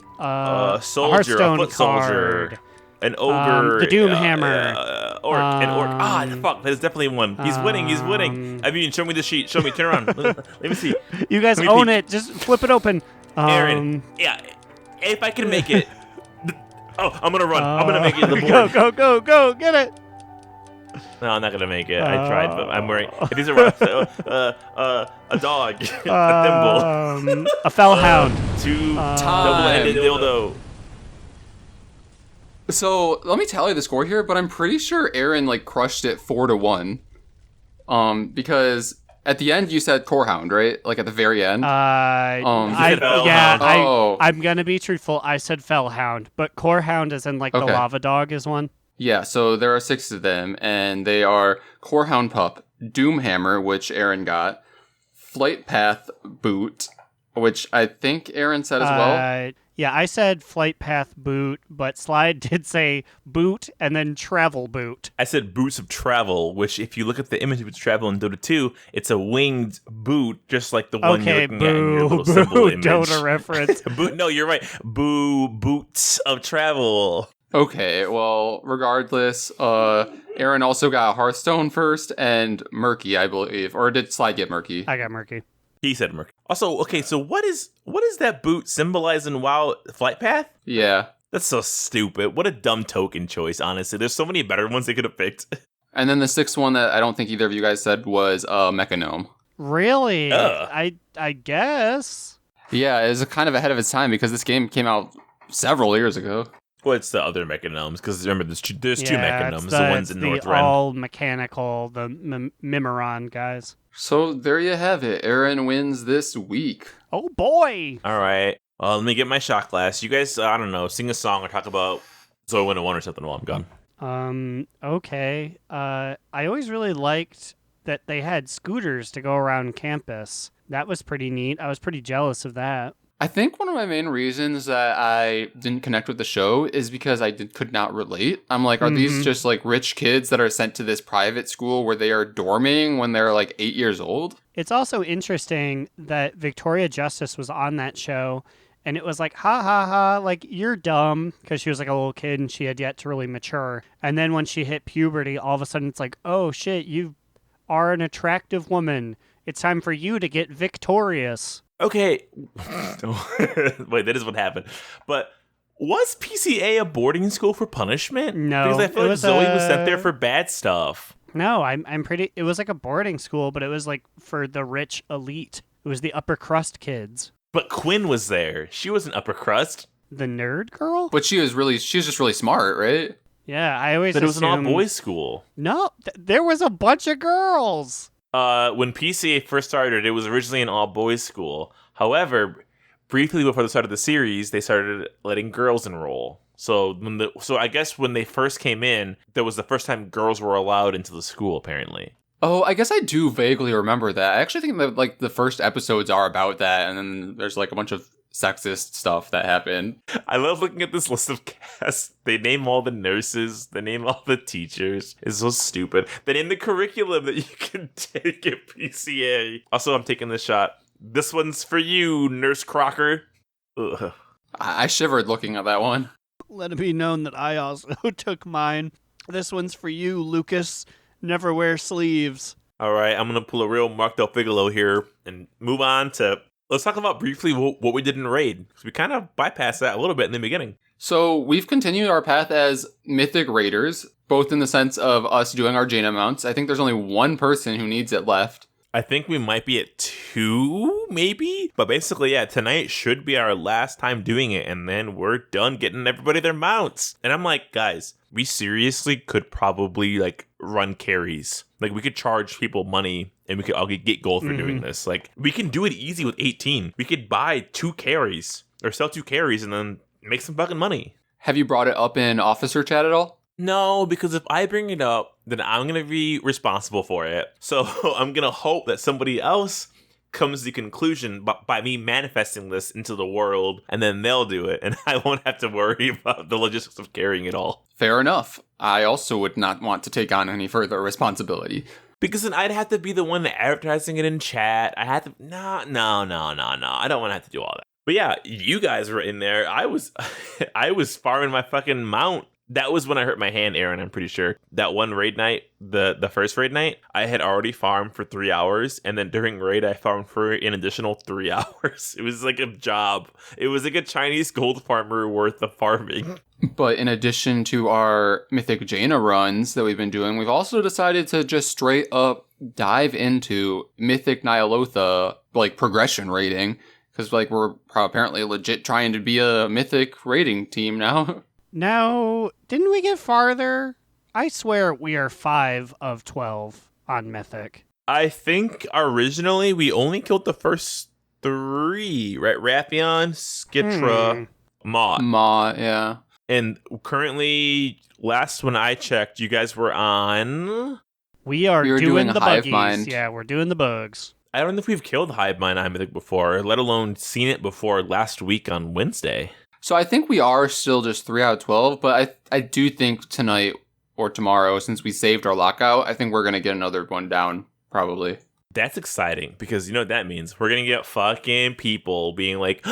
Soldier. A Hearthstone foot soldier. card. An ogre. The Doom Hammer. An orc. Fuck, there's definitely one. He's winning. He's winning. I mean, show me the sheet. Show me. Turn around. Let me see. You guys own it. Just flip it open. Aaron. Yeah. If I can make it. Oh, I'm gonna run. I'm gonna make it to the board. Go, get it. No, I'm not gonna make it. I tried, but I'm wearing. If these are rocks, a dog, a thimble, a fellhound, two double-ended dildo. So let me tally the score here, but I'm pretty sure Aaron crushed it 4-1. Because at the end you said Corehound, right? Like at the very end. I'm gonna be truthful. I said fellhound, but Corehound is in the lava dog is one. Yeah, so there are 6 of them, and they are Corehound Pup, Doomhammer, which Aaron got, Flight Path Boot, which I think Aaron said as well. Yeah, I said Flight Path Boot, but Slide did say Boot and then Travel Boot. I said Boots of Travel, which if you look at the image of Boots of Travel in Dota 2, it's a winged boot, just like the one you're looking at in your little symbol image. Dota reference. No, you're right. Boots of Travel. Okay, well, regardless, Aaron also got Hearthstone first and Murky, I believe. Or did Slide get Murky? I got Murky. He said Murky. Also, okay, so what is that boot symbolizing WoW Flight Path? Yeah. That's so stupid. What a dumb token choice, honestly. There's so many better ones they could have picked. And then the 6th one that I don't think either of you guys said was Mechanome. Really? I guess. Yeah, it was kind of ahead of its time because this game came out several years ago. Well, it's the other Mechanomes, because remember, there's two Mechanomes, the ones in Northrend. All mechanical, the Mimeron guys. So there you have it. Aaron wins this week. Oh, boy! All right. Let me get my shot glass. You guys, I don't know, sing a song or talk about Zoey 101 or something while I'm gone. Okay. I always really liked that they had scooters to go around campus. That was pretty neat. I was pretty jealous of that. I think one of my main reasons that I didn't connect with the show is because I could not relate. I'm like, are these just rich kids that are sent to this private school where they are dorming when they're 8 years old? It's also interesting that Victoria Justice was on that show, and it was ha ha ha, you're dumb, because she was a little kid and she had yet to really mature. And then when she hit puberty, all of a sudden it's oh shit, you are an attractive woman. It's time for you to get victorious. Okay. Wait, that is what happened. But was PCA a boarding school for punishment? No. Because I feel like Zoey was sent there for bad stuff. No, I'm pretty... It was a boarding school, but it was for the rich elite. It was the upper crust kids. But Quinn was there. She was an upper crust. The nerd girl? But she was just really smart, right? Yeah, I always But it was an all-boys school. No, there was a bunch of girls. When PCA first started, it was originally an all-boys school. However, briefly before the start of the series, they started letting girls enroll. So I guess when they first came in, that was the first time girls were allowed into the school, apparently. Oh, I guess I do vaguely remember that. I actually think that the first episodes are about that, and then there's a bunch of sexist stuff that happened. I love looking at this list of casts. They name all the nurses. They name all the teachers. It's so stupid. They name the curriculum that you can take at PCA. Also, I'm taking this shot. This one's for you, Nurse Crocker. Ugh. I shivered looking at that one. Let it be known that I also took mine. This one's for you, Lucas. Never wear sleeves. All right, I'm going to pull a real Mark Del Figolo here and move on to... Let's talk about briefly what we did in Raid, because we kind of bypassed that a little bit in the beginning. So we've continued our path as Mythic Raiders, both in the sense of us doing our Jaina mounts. I think there's only one person who needs it left. I think we might be at 2, maybe? But basically, yeah, tonight should be our last time doing it, and then we're done getting everybody their mounts. And I'm like, guys, we seriously could probably, like, run carries. Like, we could charge people money, and we could all get gold for doing this. Like, we can do it easy with 18. We could buy 2 carries, or sell 2 carries, and then make some fucking money. Have you brought it up in officer chat at all? No, because if I bring it up, then I'm going to be responsible for it. So I'm going to hope that somebody else comes to the conclusion by me manifesting this into the world, and then they'll do it, and I won't have to worry about the logistics of carrying it all. Fair enough. I also would not want to take on any further responsibility. Because then I'd have to be the one advertising it in chat. I had to... No. I don't want to have to do all that. But yeah, you guys were in there. I was farming my fucking mount. That was when I hurt my hand, Aaron, I'm pretty sure. That one raid night, the first raid night, I had already farmed for 3 hours, and then during raid, I farmed for an additional 3 hours. It was like a job. It was like a Chinese gold farmer worth of farming. But in addition to our Mythic Jaina runs that we've been doing, we've also decided to just straight up dive into Mythic Nyalotha, like, progression rating, because, like, we're apparently legit trying to be a Mythic rating team now. Now, didn't we get farther? I swear we are 5 of 12 on Mythic. I think originally we only killed the first 3, right? Raytheon, Skitra, Maw. Maw, yeah. And currently, last when I checked, you guys were on... We were doing the Hive buggies. Mind. Yeah, we're doing the bugs. I don't know if we've killed Hive Mind on Mythic before, let alone seen it before last week on Wednesday. So I think we are still just 3 out of 12, but I do think tonight or tomorrow, since we saved our lockout, I think we're going to get another one down, probably. That's exciting, because you know what that means? We're going to get fucking people being like,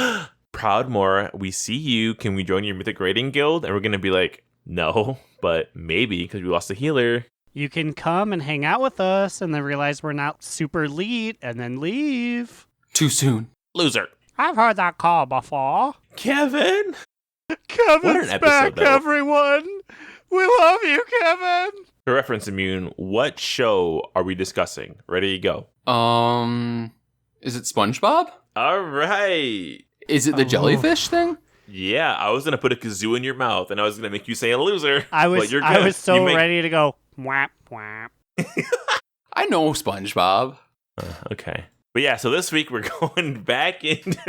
Proudmoore, we see you, can we join your Mythic Rating Guild? And we're going to be like, no, but maybe, because we lost a healer. You can come and hang out with us and then realize we're not super elite and then leave. Too soon. Loser. I've heard that call before. Kevin! Kevin's back, though. everyone! We love you, Kevin! For reference, Immune, what show are we discussing? Ready to go. Is it SpongeBob? All right. Is it the jellyfish thing? Yeah, I was going to put a kazoo in your mouth, and I was going to make you say a loser. I was but you're good. I was so ready to go, whap, whap. I know SpongeBob. Okay. But yeah, so this week we're going back into...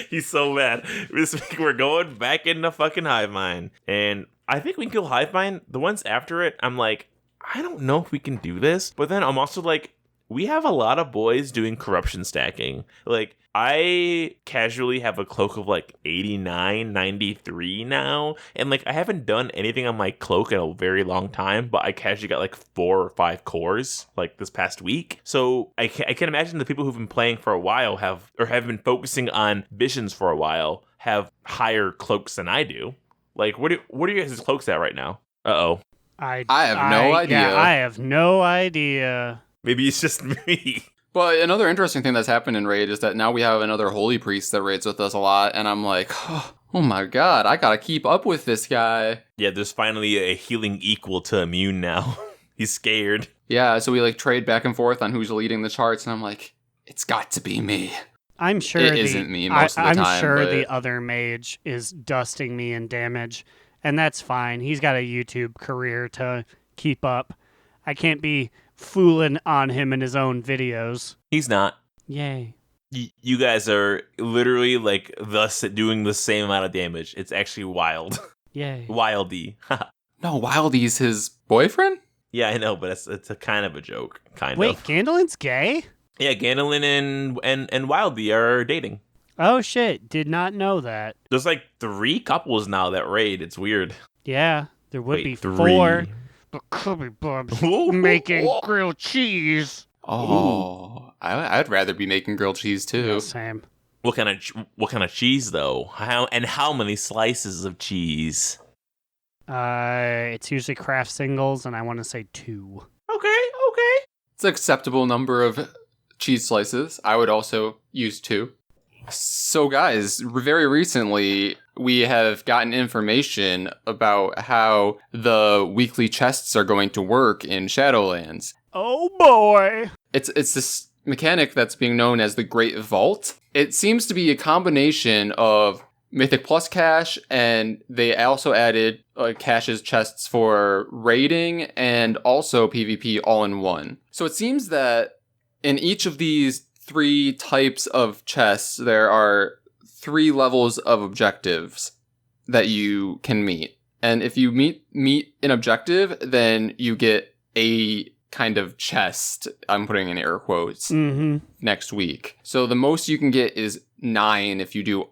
He's so mad. This week we're going back into fucking Hive Mind. And I think we can kill Hive Mind. The ones after it, I'm like, I don't know if we can do this. But then I'm also like, we have a lot of boys doing corruption stacking. Like, I casually have a cloak of like 89, 93 now. And like, I haven't done anything on my cloak in a very long time, but I casually got like 4 or 5 cores like this past week. So I can imagine the people who've been playing for a while have been focusing on visions for a while have higher cloaks than I do. Like, what are you guys' cloaks at right now? Uh-oh. I have no idea. Yeah, I have no idea. Maybe it's just me. But another interesting thing that's happened in Raid is that now we have another Holy Priest that raids with us a lot, and I'm like, oh my god, I gotta keep up with this guy. Yeah, there's finally a healing equal to Immune now. He's scared. Yeah, so we like trade back and forth on who's leading the charts, and I'm like, it's got to be me. I'm sure it isn't me most of the time. I'm sure but... the other mage is dusting me in damage, and that's fine. He's got a YouTube career to keep up. I can't be fooling on him in his own videos. He's not. Yay. You guys are literally like thus doing the same amount of damage. It's actually wild. Yay. Wildy. No, Wildy's his boyfriend? Yeah, I know, but it's a kind of a joke. Wait, Gandolin's gay? Yeah, Gandolin and Wildy are dating. Oh shit, did not know that. There's like 3 couples now that raid. It's weird. Yeah, there would be 3. 4. But Cubby Bub's making grilled cheese. Oh, I'd rather be making grilled cheese too. Yeah, same. What kind of cheese though? How many slices of cheese? It's usually craft singles, and I want to say 2. Okay. It's an acceptable number of cheese slices. I would also use 2. So guys, very recently we have gotten information about how the weekly chests are going to work in Shadowlands. Oh boy. It's this mechanic that's being known as the Great Vault. It seems to be a combination of Mythic Plus cache, and they also added caches chests for raiding and also PvP all in one. So it seems that in each of these 3 types of chests, there are 3 levels of objectives that you can meet. And if you meet an objective, then you get a kind of chest, I'm putting in air quotes, next week. So the most you can get is 9 if you do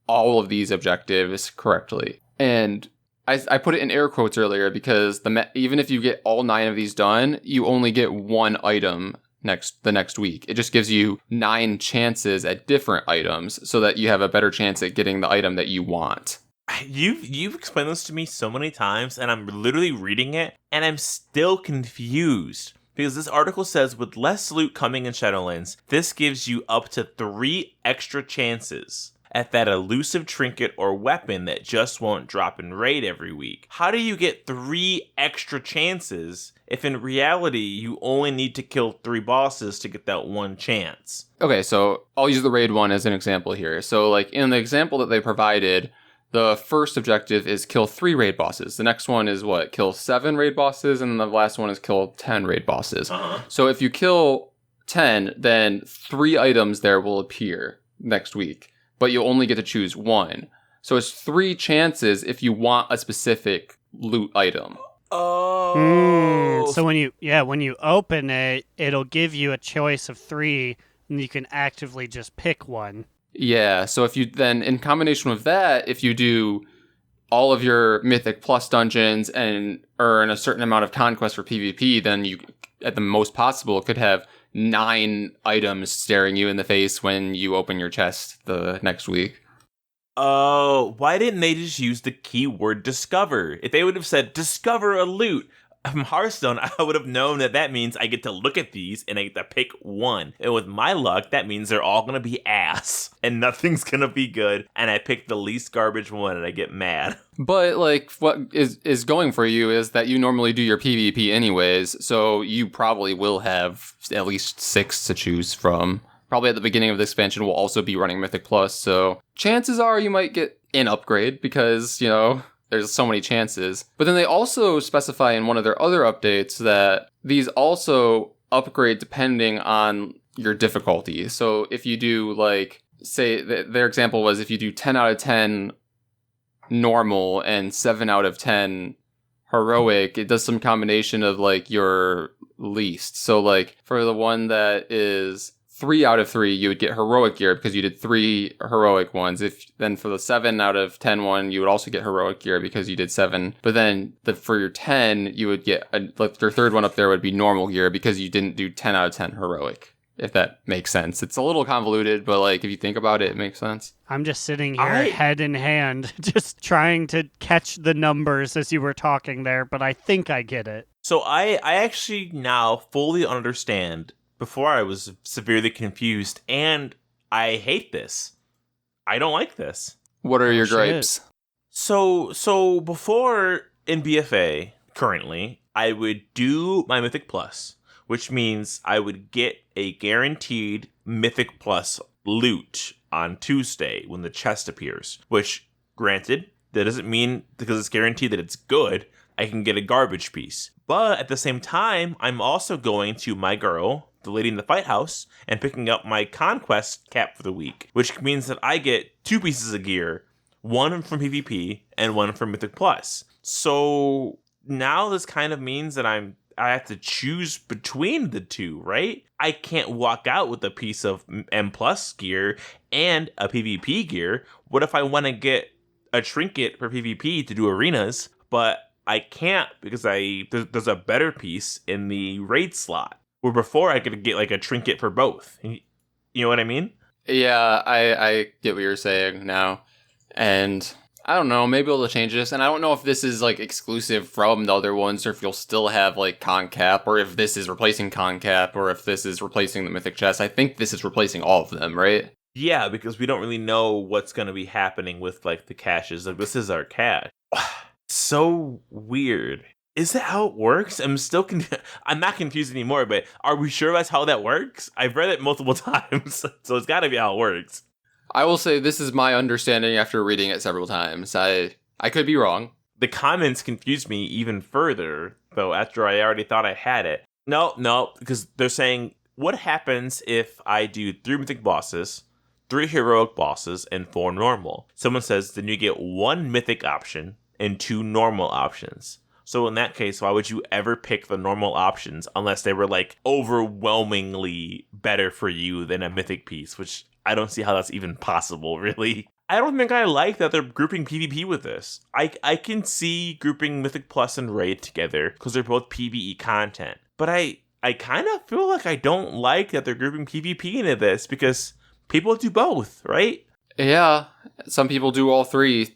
all of these objectives correctly. And I put it in air quotes earlier because even if you get all 9 of these done, you only get 1 item the next week. It just gives you 9 chances at different items so that you have a better chance at getting the item that you want. You've explained this to me so many times, and I'm literally reading it, and I'm still confused. Because this article says, with less loot coming in Shadowlands, this gives you up to 3 extra chances at that elusive trinket or weapon that just won't drop in raid every week. How do you get 3 extra chances if in reality you only need to kill 3 bosses to get that 1 chance? Okay, so I'll use the raid one as an example here. So like in the example that they provided, the first objective is kill 3 raid bosses. The next one is kill 7 raid bosses, and the last one is kill 10 raid bosses. So if you kill 10, then 3 items there will appear next week, but you'll only get to choose 1. So it's 3 chances if you want a specific loot item. Oh. So when you open it, it'll give you a choice of 3, and you can actively just pick one. Yeah, so if you then, in combination with that, if you do all of your Mythic Plus dungeons and earn a certain amount of conquest for PvP, then you, at the most possible, could have 9 items staring you in the face when you open your chest the next week. Oh, why didn't they just use the keyword discover? If they would have said discover a loot from Hearthstone, I would have known that means I get to look at these and I get to pick 1. And with my luck, that means they're all going to be ass and nothing's going to be good. And I pick the least garbage one and I get mad. But like what is going for you is that you normally do your PvP anyways. So you probably will have at least 6 to choose from. Probably at the beginning of the expansion, we'll also be running Mythic Plus. So chances are you might get an upgrade because, there's so many chances. But then they also specify in one of their other updates that these also upgrade depending on your difficulty. So if you do say their example was if you do 10 out of 10 normal and 7 out of 10 heroic, it does some combination of your least. So for the one that is 3 out of 3, you would get heroic gear because you did 3 heroic ones. Then for the 7 out of 10 one, you would also get heroic gear because you did 7. But then for your 10, you would get your third one up there would be normal gear because you didn't do 10 out of 10 heroic. If that makes sense. It's a little convoluted, but if you think about it, it makes sense. I'm just sitting here head in hand, just trying to catch the numbers as you were talking there, but I think I get it. So I actually now fully understand. Before I was severely confused, and I hate this. I don't like this. What are your gripes? So before in BFA, currently, I would do my Mythic Plus, which means I would get a guaranteed Mythic Plus loot on Tuesday when the chest appears, which, granted, that doesn't mean because it's guaranteed that it's good, I can get a garbage piece. But at the same time, I'm also going to my girl, the lady in the fight house, and picking up my conquest cap for the week, which means that I get 2 pieces of gear, 1 from PvP and 1 from Mythic Plus. So now this kind of means that I have to choose between the 2, right? I can't walk out with a piece of M plus gear and a PvP gear. What if I want to get a trinket for PvP to do arenas, but I can't because there's a better piece in the raid slot? Where before I could get a trinket for both. You know what I mean? Yeah, I get what you're saying now. And I don't know, maybe they'll change this. And I don't know if this is exclusive from the other ones or if you'll still have Concap or if this is replacing Concap or if this is replacing the Mythic Chest. I think this is replacing all of them, right? Yeah, because we don't really know what's going to be happening with like the caches. Like this is our cache. So weird. Is that how it works? I'm not confused anymore, but are we sure that's how that works? I've read it multiple times, so it's got to be how it works. I will say this is my understanding after reading it several times. I could be wrong. The comments confused me even further, though, after I already thought I had it. No, because they're saying, what happens if I do 3 mythic bosses, 3 heroic bosses, and 4 normal? Someone says, then you get 1 mythic option and 2 normal options. So in that case, why would you ever pick the normal options unless they were like overwhelmingly better for you than a mythic piece, which I don't see how that's even possible, really. I don't think I like that they're grouping PvP with this. I can see grouping Mythic Plus and Raid together because they're both PvE content. But I kind of feel like I don't like that they're grouping PvP into this because people do both, right? Yeah, some people do all 3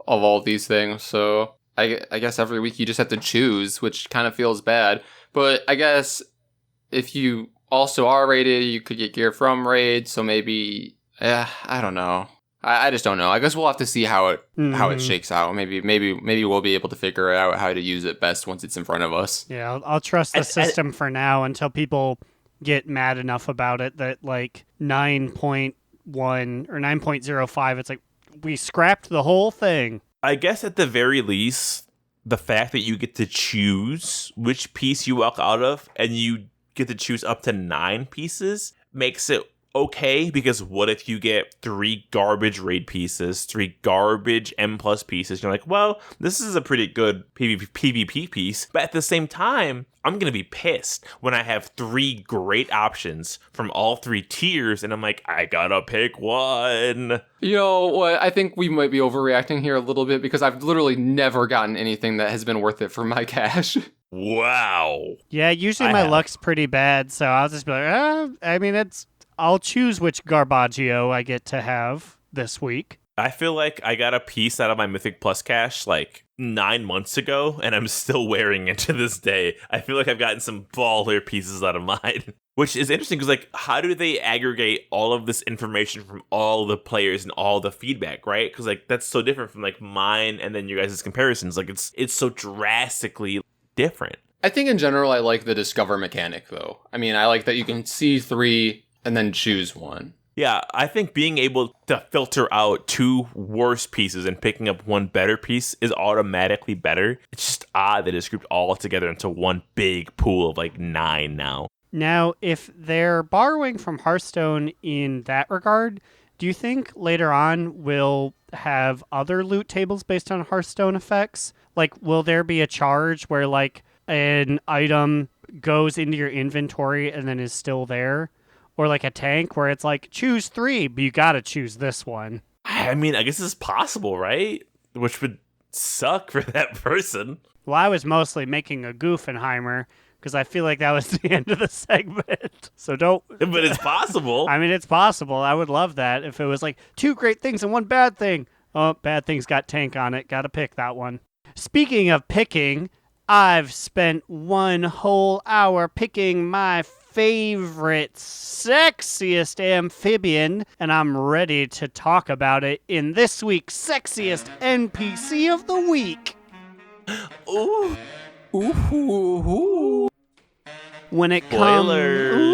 of all these things, so I guess every week you just have to choose, which kind of feels bad. But I guess if you also are raided, you could get gear from raid, so maybe, I don't know. I just don't know. I guess we'll have to see how it shakes out. Maybe we'll be able to figure out how to use it best once it's in front of us. Yeah, I'll trust the system for now until people get mad enough about it that like 9.1 or 9.05, it's like, we scrapped the whole thing. I guess at the very least, the fact that you get to choose which piece you walk out of and you get to choose up to 9 pieces makes it okay, because what if you get 3 garbage raid pieces, 3 garbage M plus pieces? You're like, well, this is a pretty good PvP piece, but at the same time, I'm going to be pissed when I have 3 great options from all 3 tiers, and I'm like, I gotta pick one. You know what? I think we might be overreacting here a little bit because I've literally never gotten anything that has been worth it for my cash. Wow. Yeah, usually my luck's pretty bad, so I'll just be like, I'll choose which Garbaggio I get to have this week. I feel like I got a piece out of my Mythic Plus cache like 9 months ago, and I'm still wearing it to this day. I feel like I've gotten some baller pieces out of mine. Which is interesting because, like, how do they aggregate all of this information from all the players and all the feedback, right? Because, like, that's so different from, like, mine and then your guys' comparisons. Like, it's so drastically different. I think in general I like the discover mechanic, though. I mean, I like that you can see 3 and then choose one. Yeah, I think being able to filter out 2 worse pieces and picking up 1 better piece is automatically better. It's just odd that it's grouped all together into one big pool of like 9 now. Now, if they're borrowing from Hearthstone in that regard, do you think later on we'll have other loot tables based on Hearthstone effects? Like, will there be a charge where like an item goes into your inventory and then is still there? Or like a tank where it's like, choose 3, but you gotta choose this one. I mean, I guess it's possible, right? Which would suck for that person. Well, I was mostly making a Goofenheimer because I feel like that was the end of the segment. So don't... But it's possible. I mean, it's possible. I would love that if it was like 2 great things and 1 bad thing. Oh, bad thing's got tank on it. Gotta pick that one. Speaking of picking, I've spent 1 whole hour picking my favorite, sexiest amphibian, and I'm ready to talk about it in this week's Sexiest NPC of the Week. Ooh. Ooh. When it Spoiler.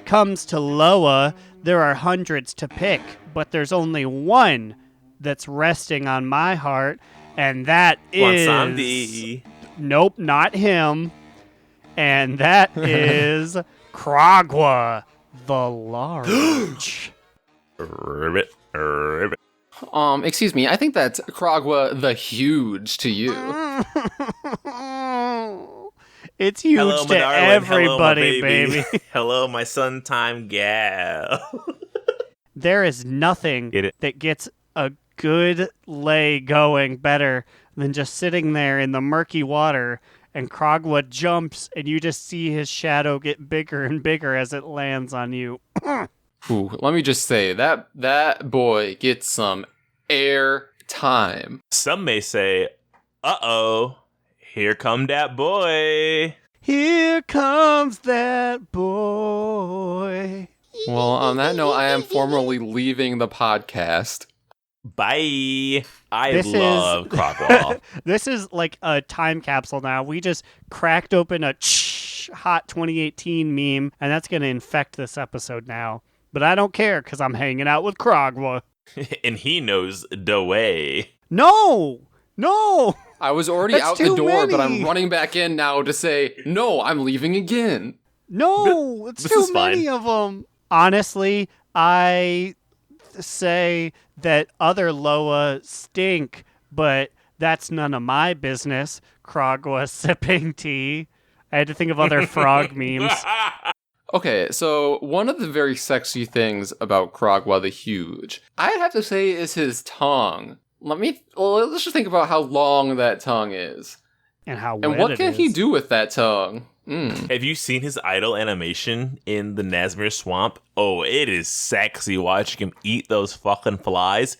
comes to Loa, there are hundreds to pick, but there's only one that's resting on my heart, and that is... Wansandi. Nope, not him. And that is Kragwa the Large. Ribbit. Excuse me, I think that's Kragwa the Huge to you. It's huge Hello, to my darling. everybody, Hello, my baby. Hello, my sometime gal. There is nothing that gets a good lay going better than just sitting there in the murky water and Kragwa jumps and you just see his shadow get bigger and bigger as it lands on you. Ooh, let me just say, that boy gets some air time. Some may say, uh-oh, here come that boy. Here comes that boy. Well, on that note, I am formally leaving the podcast. Bye. I This love is- Crockwall. This is like a time capsule now. We just cracked open a hot 2018 meme, and that's going to infect this episode now. But I don't care because I'm hanging out with Krogwa. And he knows the way. No! I was already That's out the too door, but many. I'm running back in now to say, no, I'm leaving again. No! It's This too is fine. many of them. Honestly, I say that other Loa stink, but that's none of my business. Krogwa sipping tea. I had to think of other frog memes. Okay, so one of the very sexy things about Krogwa the Huge, I'd have to say, is his tongue. Let's just think about how long that tongue is. And how And wet what it can he is. do with that tongue? Have you seen his idle animation in the Nazmir Swamp? Oh, it is sexy watching him eat those fucking flies.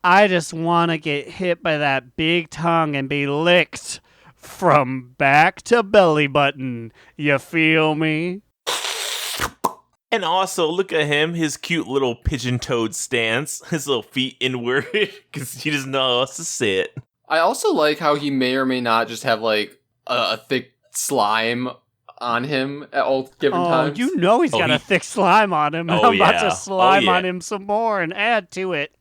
I just want to get hit by that big tongue and be licked from back to belly button. You feel me? And also, look at him, his cute little pigeon-toed stance, his little feet inward, because he doesn't know how else to sit. I also like how he may or may not just have, like, a thick slime on him at all given times. You know he's got a thick slime on him. Oh, I'm about yeah. to slime Oh, yeah. on him some more and add to it.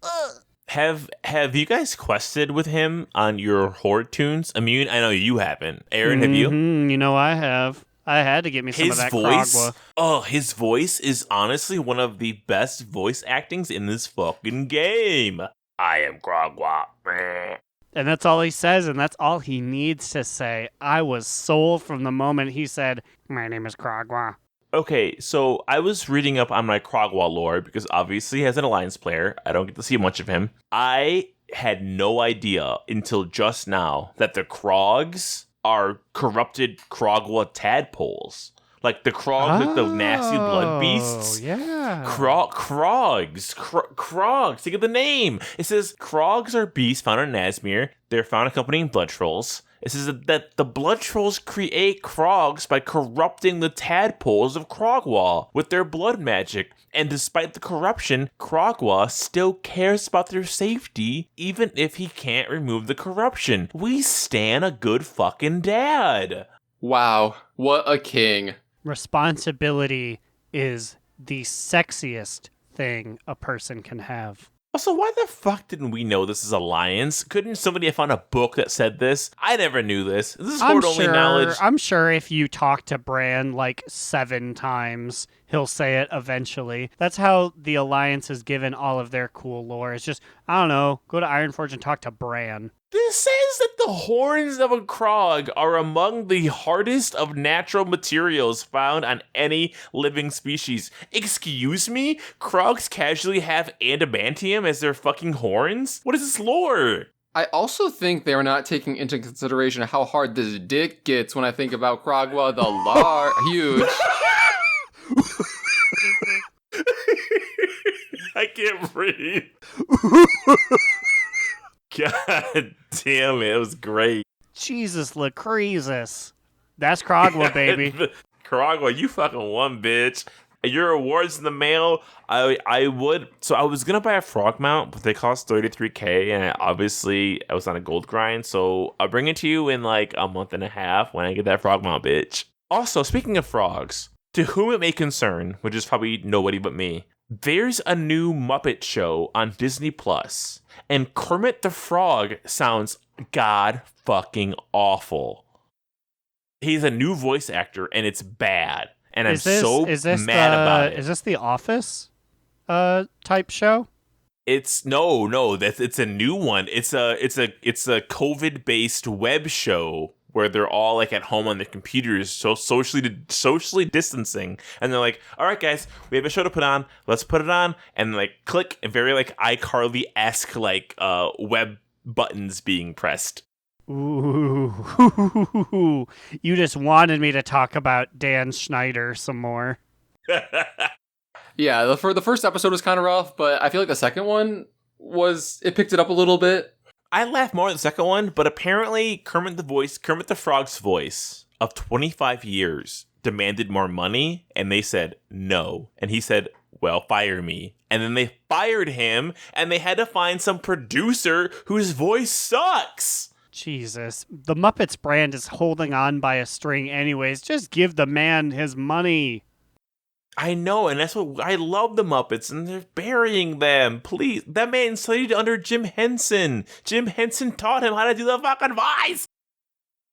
Have you guys quested with him on your horde tunes? Immune, I know you haven't. Aaron, have you? You know I have. I had to get me some of His that voice, Krogwa. his voice is honestly one of the best voice actings in this fucking game. I am Krogwa. And that's all he says, and that's all he needs to say. I was sold from the moment he said, "My name is Krogwa." Okay, so I was reading up on my Krogwa lore because obviously as an Alliance player, I don't get to see much of him. I had no idea until just now that the Krogs are corrupted Krogwa tadpoles. Like the Krogs with the nasty blood beasts. Yeah. Krogs. Think of the name. It says Krogs are beasts found in Nazmir. They're found accompanying blood trolls. It says that the blood trolls create Krogs by corrupting the tadpoles of Krogwa with their blood magic. And despite the corruption, Krogwa still cares about their safety, even if he can't remove the corruption. We stan a good fucking dad. Wow, what a king. Responsibility is the sexiest thing a person can have. Also, why the fuck didn't we know this is Alliance? Couldn't somebody have found a book that said this? I never knew this. This is horde-only knowledge. I'm sure if you talk to Bran like 7 times, he'll say it eventually. That's how the Alliance has given all of their cool lore. It's just, I don't know, go to Ironforge and talk to Bran. This says that the horns of a Krog are among the hardest of natural materials found on any living species. Excuse me? Krogs casually have adamantium as their fucking horns? What is this lore? I also think they were not taking into consideration how hard this dick gets when I think about Krogwa the Huge. I can't breathe. God damn it, it was great. Jesus Lacresis. That's Krogwa, baby. Karagwa, you fucking won, bitch. Your awards in the mail. I would. So I was gonna buy a frog mount, but they cost $33K, and obviously I was on a gold grind. So I'll bring it to you in like a month and a half when I get that frog mount, bitch. Also, speaking of frogs, to whom it may concern, which is probably nobody but me, there's a new Muppet show on Disney Plus, and Kermit the Frog sounds god fucking awful. He's a new voice actor, and it's bad. And I'm so mad about it. Is this the Office type show? It's it's a new one. It's a COVID based web show where they're all like at home on their computers, so socially distancing, and they're like, "All right, guys, we have a show to put on. Let's put it on." And like click, and very like iCarly-esque like web buttons being pressed. Ooh, you just wanted me to talk about Dan Schneider some more. Yeah, the first episode was kind of rough, but I feel like the second one it picked it up a little bit. I laughed more at the second one, but apparently Kermit the Frog's voice of 25 years demanded more money, and they said no. And he said, well, fire me. And then they fired him, and they had to find some producer whose voice sucks. Jesus. The Muppets brand is holding on by a string anyways. Just give the man his money. I know, and that's what I love the Muppets, and they're burying them. Please, that man studied under Jim Henson. Jim Henson taught him how to do the fucking voice.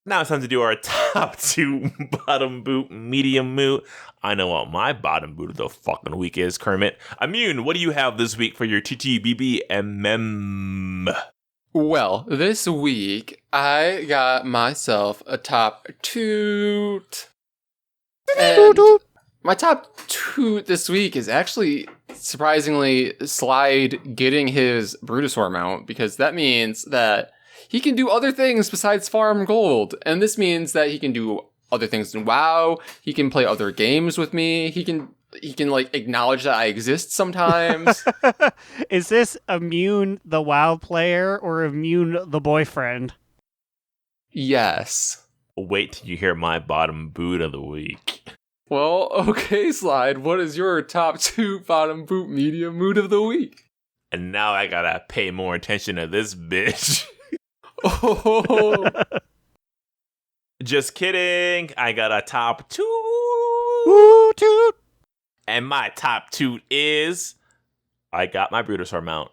Now it's time to do our top 2 bottom boot, medium moot. I know what my bottom boot of the fucking week is, Kermit. Immune, what do you have this week for your TTBBMM? Well, this week, I got myself a top toot. And my top toot this week is actually, surprisingly, Slide getting his Brutosaur mount, because that means that he can do other things besides farm gold. And this means that he can do other things in WoW, he can play other games with me, he can like acknowledge that I exist sometimes. Is this Immune the WoW player or Immune the boyfriend? Yes. Wait till you hear my bottom boot of the week. Well, okay, Slide, what is your top 2 bottom boot medium mood of the week? And now I gotta pay more attention to this bitch. Oh. Just kidding. I got a top 2. Woo toot! And my top 2 is I got my Brutosaur mount.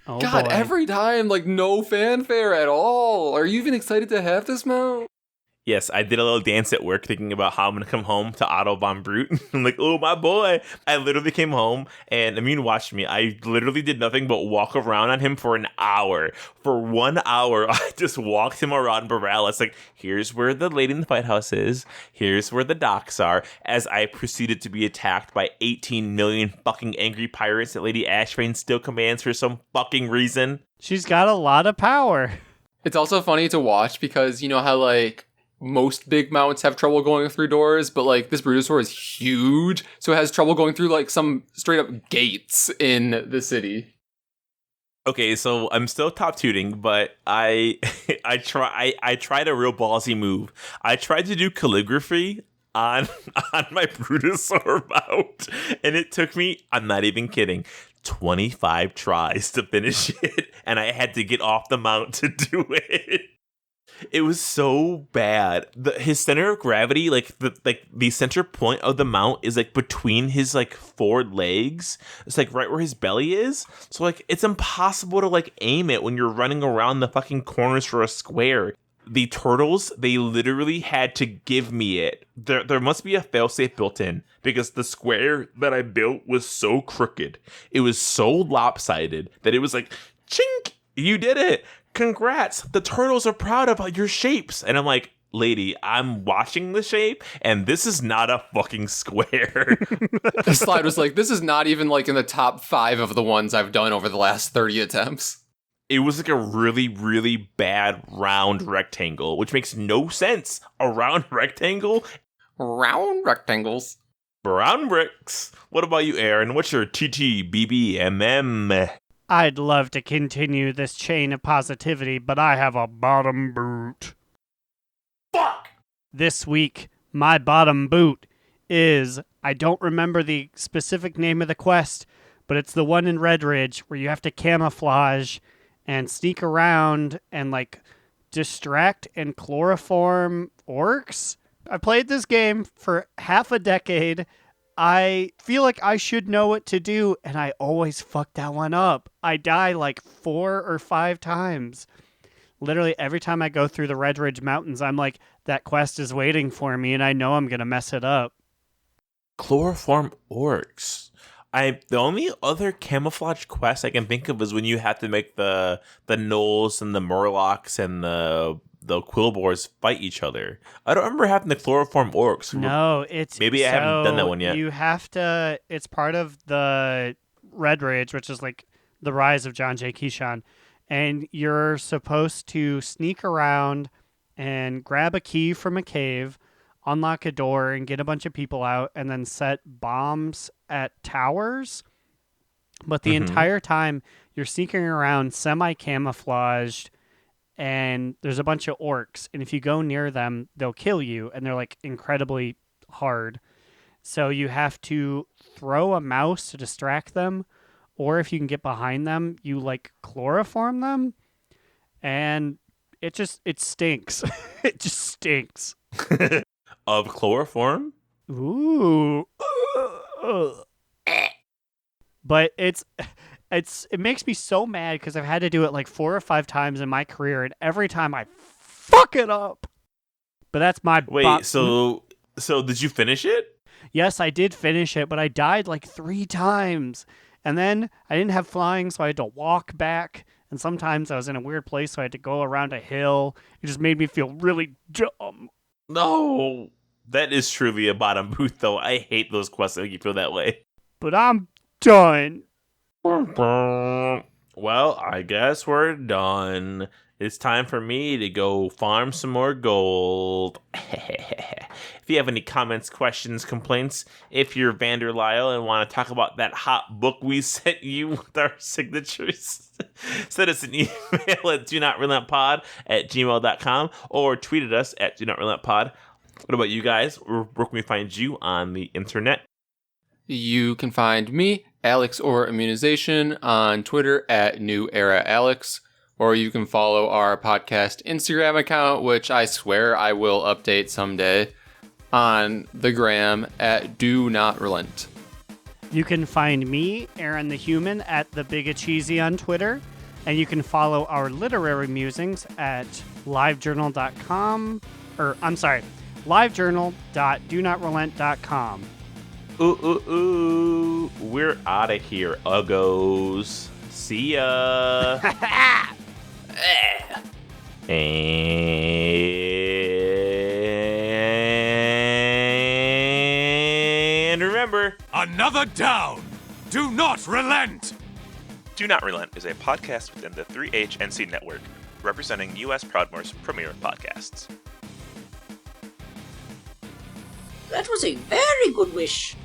Oh, God, boy. every time, like, no fanfare at all. Are you even excited to have this mount? Yes, I did a little dance at work thinking about how I'm going to come home to Otto von Brute. I'm like, oh, my boy. I literally came home and Immune watched me. I literally did nothing but walk around on him for an hour. For 1 hour, I just walked him around Borealis. Like, here's where the Lady in the Fight House is. Here's where the docks are. As I proceeded to be attacked by 18 million fucking angry pirates that Lady Ashbane still commands for some fucking reason. She's got a lot of power. It's also funny to watch because you know how, like, most big mounts have trouble going through doors, but like this Brutosaur is huge, so it has trouble going through like some straight up gates in the city. Okay, so I'm still top tooting, but I tried a real ballsy move. I tried to do calligraphy on my Brutosaur mount, and it took me, I'm not even kidding, 25 tries to finish it, and I had to get off the mount to do it. It was so bad. His center of gravity, like the center point of the mount is like between his like 4 legs. It's like right where his belly is. So like it's impossible to like aim it when you're running around the fucking corners for a square. The turtles, they literally had to give me it. There must be a failsafe built in because the square that I built was so crooked. It was so lopsided that it was like, chink, you did it. Congrats, the turtles are proud of your shapes. And I'm like, lady, I'm watching the shape, and this is not a fucking square. The Slide was like, this is not even like in the top 5 of the ones I've done over the last 30 attempts. It was like a really, really bad round rectangle, which makes no sense. A round rectangle? Round rectangles. Brown bricks. What about you, Aaron? What's your TTBBMM? I'd love to continue this chain of positivity, but I have a bottom boot. Fuck! This week, my bottom boot is, I don't remember the specific name of the quest, but it's the one in Red Ridge where you have to camouflage and sneak around and like distract and chloroform orcs. I played this game for half a decade. I feel like I should know what to do, and I always fuck that one up. I die like 4 or 5 times. Literally every time I go through the Red Ridge Mountains, I'm like, that quest is waiting for me, and I know I'm going to mess it up. Chloroform orcs. The only other camouflage quest I can think of is when you have to make the gnolls and the murlocs and the Quillboars fight each other. I don't remember having the chloroform orcs. No, it's... Maybe I haven't done that one yet. You have to... It's part of the Red Ridge, which is like the rise of John J. Keyshawn. And you're supposed to sneak around and grab a key from a cave, unlock a door, and get a bunch of people out, and then set bombs at towers. But the entire time, you're sneaking around semi-camouflaged, and there's a bunch of orcs, and if you go near them, they'll kill you, and they're like incredibly hard. So you have to throw a mouse to distract them, or if you can get behind them, you like chloroform them, and it stinks. It just stinks. Of chloroform? Ooh. But it makes me so mad because I've had to do it like 4 or 5 times in my career, and every time I fuck it up. But that's my Wait, so did you finish it? Yes, I did finish it, but I died like 3 times. And then I didn't have flying, so I had to walk back. And sometimes I was in a weird place, so I had to go around a hill. It just made me feel really dumb. No. That is truly a bottom boot, though. I hate those quests that make you feel that way. But I'm done. Well, I guess we're done. It's time for me to go farm some more gold. If you have any comments, questions, complaints, if you're Vander Lyle and want to talk about that hot book we sent you with our signatures, send us an email at donotRelentPod@gmail.com or tweet at us at donotRelentPod. What about you guys? Where can we find you on the internet? You can find me, Alex or Immunization, on Twitter at NewEraAlex, or you can follow our podcast Instagram account, which I swear I will update someday, on the gram at Do Not Relent. You can find me, Aaron the Human, at The Bigacheesy on Twitter. And you can follow our literary musings at livejournal.com, livejournal.donotrelent.com. Ooh, we're out of here, uggos. See ya. And remember, Another down! Do not relent! Do Not Relent is a podcast within the 3HNC network, representing U.S. Proudmoore's premier podcasts. That was a very good wish.